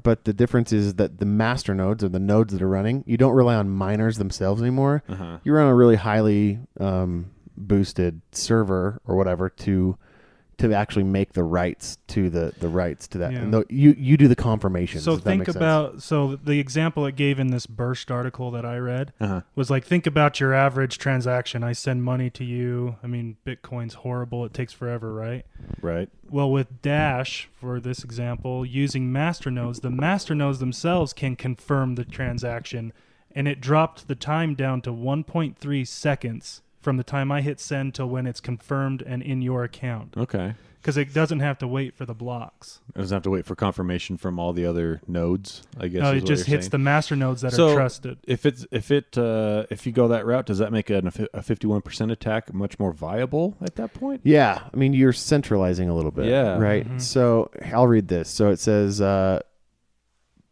but the difference is that the master nodes or the nodes that are running, you don't rely on miners themselves anymore. Uh-huh. You run a really highly boosted server or whatever to actually make the rights to the rights to that. Yeah. And you do the confirmations. So if that think makes sense. about the example it gave in this Burst article that I read Uh-huh. was like, think about your average transaction. I send money to you. I mean, Bitcoin's horrible. It takes forever, right? Right. Well, with Dash, for this example, using masternodes, the masternodes themselves can confirm the transaction, and it dropped the time down to 1.3 seconds from the time I hit send till when it's confirmed and in your account. Okay. Because it doesn't have to wait for the blocks. It doesn't have to wait for confirmation from all the other nodes, I guess. No, is it what just you're hits saying. the master nodes that So, are trusted. If you go that route, does that make a 51% attack much more viable at that point? Yeah, I mean you're centralizing a little bit. Yeah. Right. Mhm. So I'll read this. So it says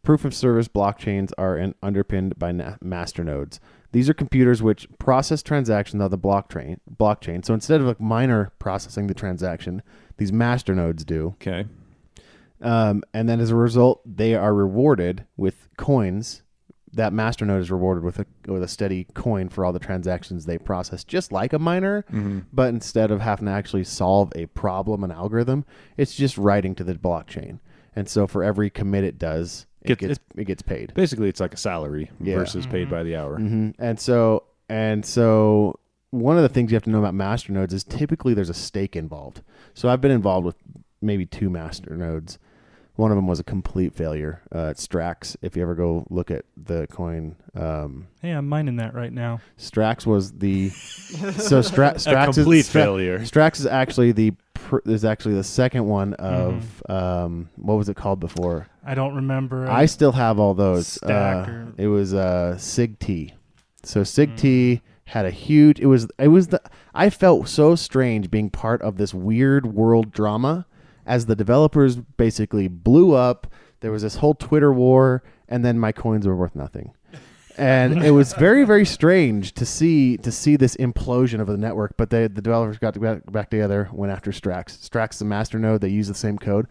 proof of service blockchains are underpinned by masternodes. These are computers which process transactions on the blockchain. So instead of a miner processing the transaction, these masternodes do. Okay. And then as a result, they are rewarded with coins. That masternode is rewarded with a steady coin for all the transactions they process, just like a miner. Mm-hmm. But instead of having to actually solve a problem, an algorithm, it's just writing to the blockchain. And so for every commit it does, it gets paid. Basically, it's like a salary Yeah. versus paid by the hour. Mm-hmm. And so one of the things you have to know about masternodes is typically there's a stake involved. So I've been involved with maybe 2 masternodes. One of them was a complete failure. It's Strax. If you ever go look at the coin, Hey, I'm mining that right now. Strax was the Strax A complete is failure. Strax is actually the second one of what was it called before? I don't remember. I still have all those. Stack or- It was SIG-T. So SIG-T had a huge. It was the. I felt so strange being part of this weird world drama, as the developers basically blew up. There was this whole Twitter war, and then my coins were worth nothing. And it was very, very strange to see this implosion of the network. But the developers got back together, went after Strax. Strax is a master node. They use the same code.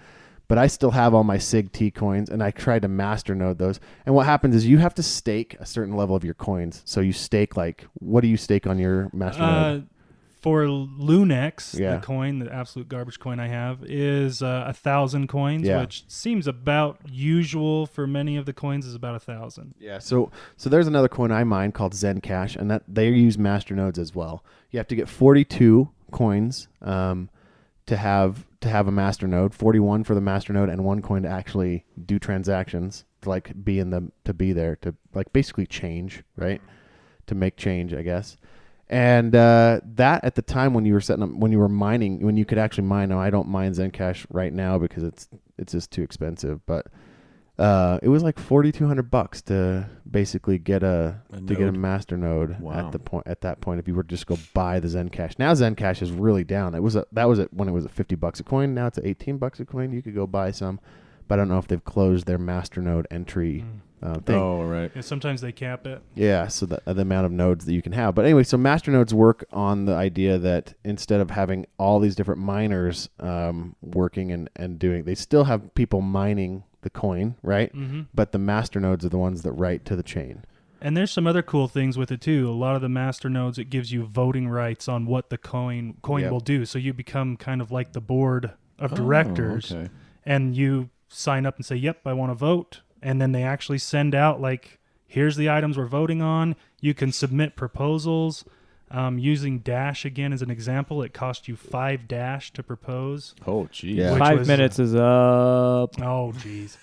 But I still have all my SIG T coins, and I tried to Masternode those. And what happens is you have to stake a certain level of your coins. So you stake what do you stake on your Masternode? For Lunex, Yeah. the coin, the absolute garbage coin I have, is 1,000 coins, Yeah. which seems about usual for many of the coins is about 1,000. Yeah, so there's another coin I mine called Zen Cash, and that they use masternodes as well. You have to get 42 coins to have a masternode, 41 for the masternode, and 1 coin to actually do transactions, to be there to basically change, right? To make change, I guess. And that at the time when you were mining, when you could actually mine. Now I don't mine Zencash right now because it's just too expensive. But it was like $4,200 to basically get a master node. Wow. at that point if you were to just go buy the Zencash. Now Zencash is really down. That was when it was at $50 a coin. Now it's at $18 a coin. You could go buy some, but I don't know if they've closed their masternode entry. Thing. Oh, right. Yeah, sometimes they cap it. Yeah, so the amount of nodes that you can have. But anyway, so masternodes work on the idea that instead of having all these different miners working and doing, they still have people mining the coin, right? Mm-hmm. But the masternodes are the ones that write to the chain. And there's some other cool things with it too. A lot of the master nodes, it gives you voting rights on what the coin Yep. will do. So you become kind of like the board of directors, Okay. and you sign up and say, "Yep, I want to vote." And then they actually send out here's the items we're voting on. You can submit proposals. Using Dash again as an example, it cost you 5 Dash to propose. Oh, geez. Yeah. Which 5 was, minutes is up. Oh, geez.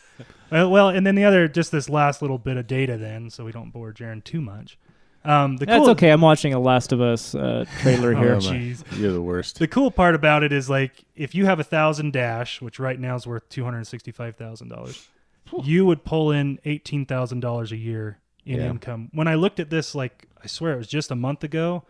Well, and then the other, just this last little bit of data then, so we don't bore Jarron too much. That's okay. I'm watching a Last of Us trailer Oh, here. jeez. You're the worst. The cool part about it is if you have 1,000 Dash, which right now is worth $265,000, you would pull in $18,000 a year in income. When I looked at this, I swear it was just a month ago,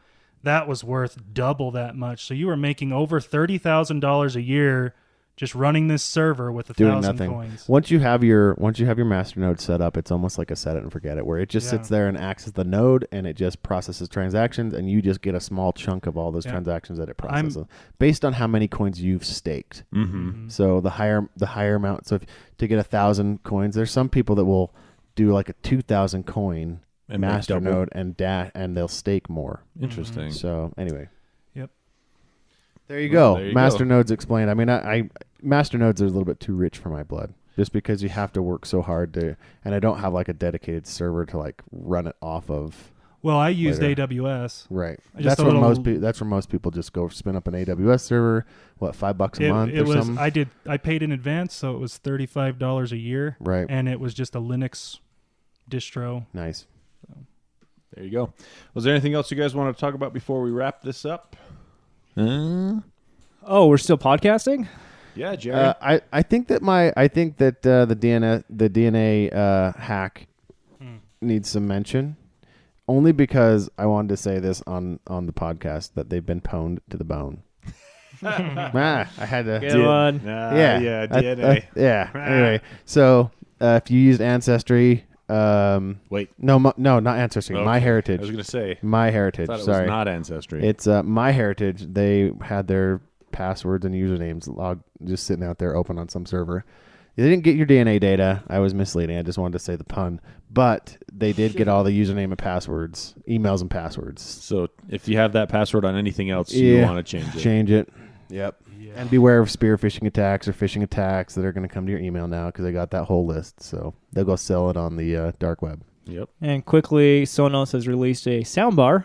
that was worth double that much. So you were making over $30,000 a year just running this server with Doing 1,000 nothing. coins. Once you have your masternode set up, it's almost like a set it and forget it, where it just sits there and acts as the node, and it just processes transactions, and you just get a small chunk of all those transactions that it processes based on how many coins you've staked. Mm-hmm. So the higher amount. So to get 1,000 coins, there's some people that will do a 2,000 coin And make double. masternode and they'll stake more. Interesting. So anyway. Yep. There you go. There you Masternodes explained. I mean, I masternodes are a little bit too rich for my blood, just because you have to work so hard and I don't have a dedicated server to run it off of. Well, I used Later. AWS. Right. Just That's a where little- that's where most people just go spin up an AWS server. What, $5 a month It or was. something? I paid in advance, so it was $35 a year, Right. and it was just a Linux distro. Nice. There you go. Was there anything else you guys want to talk about before we wrap this up? Oh, we're still podcasting? Yeah, Jerry. I think that the DNA hack needs some mention, only because I wanted to say this on the podcast that they've been pwned to the bone. I had to. Good one. Yeah, DNA. yeah. Anyway, so if you used Ancestry, Wait. no, not Ancestry. Okay. My Heritage. I was going to say. My I Heritage. thought it Sorry, was not Ancestry. it's My Heritage. They had their passwords and usernames just sitting out there open on some server. They didn't get your DNA data. I was misleading. I just wanted to say the pun. But they did get all the username and passwords, emails and passwords. So if you have that password on anything else, you want to change it. Change it. Yep. Yeah. And beware of spear phishing attacks or phishing attacks that are going to come to your email now because they got that whole list. So they'll go sell it on the dark web. Yep. And quickly, Sonos has released a soundbar,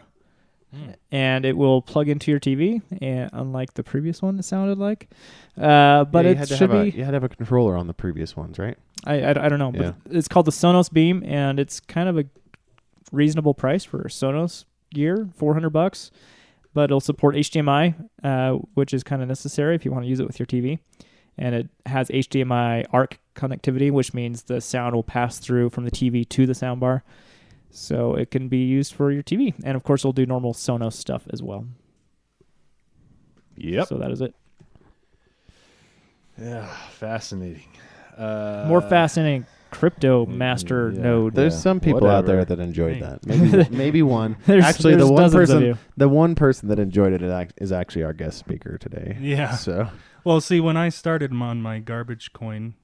and it will plug into your TV, and unlike the previous one, it sounded like. But it should be. You had to have a controller on the previous ones, right? I don't know, Yeah. but it's called the Sonos Beam, and it's kind of a reasonable price for Sonos gear, $400. But it'll support HDMI, which is kind of necessary if you want to use it with your TV. And it has HDMI ARC connectivity, which means the sound will pass through from the TV to the soundbar. So it can be used for your TV. And of course, it'll do normal Sonos stuff as well. Yep. So that is it. Yeah. Fascinating. More fascinating crypto master node. There's some people out there that enjoyed Hey. that. Maybe one. There's Actually, dozens of you. the one person that enjoyed it is actually our guest speaker today. Yeah. So Well, see, when I started on my garbage coin,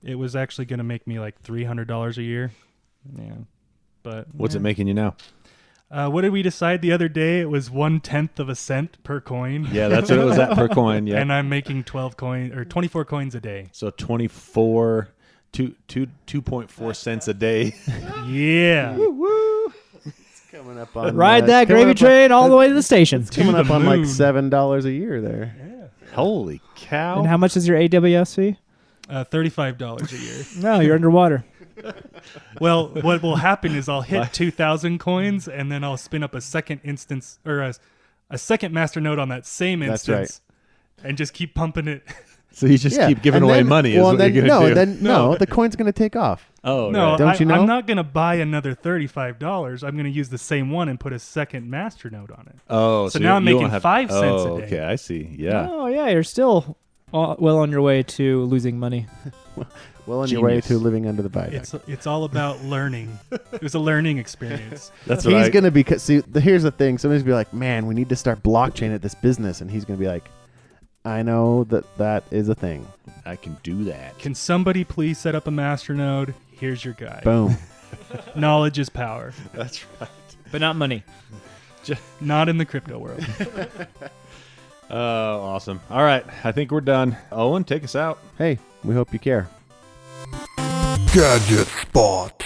it was actually going to make me like $300 a year. Yeah. But What's it making you now? what did we decide the other day? It was 1/10 of a cent per coin. Yeah, that's what it was at per coin. Yeah. And I'm making 24 coins a day. So 2.4 cents a day. Yeah. Coming up on Ride that coming gravy up train all the way to the station. coming To up the on like moon. $7 a year there. Holy cow. And how much is your AWS fee? $35 a year. No, you're underwater. Well, what will happen is I'll hit 2,000 coins, and then I'll spin up a second instance or a second Masternode on that same That's instance, and just keep pumping it. So you just keep giving and away then- money well, is what and you're then, going to do. No, the coin's going to take off. Oh, No, right. Don't you know? I'm not going to buy another $35. I'm going to use the same one and put a second Masternode on it. Oh, So now I'm you won't making have, 5 cents a oh, day. Okay, I see. Yeah. Oh, yeah, you're still well on your way to losing money. Well, on your way Genius. to living under the viaduct. It's all about learning. It was a learning experience. That's what He's going to be, see, here's the thing. Somebody's going to be like, man, we need to start blockchain at this business. And he's going to be like, I know that is a thing. I can do that. Can somebody please set up a Masternode? Here's your guide. Boom. Knowledge is power. That's right. But not money. Not in the crypto world. Oh, awesome. All right. I think we're done. Owen, take us out. Hey, we hope you care. Gadget Spot.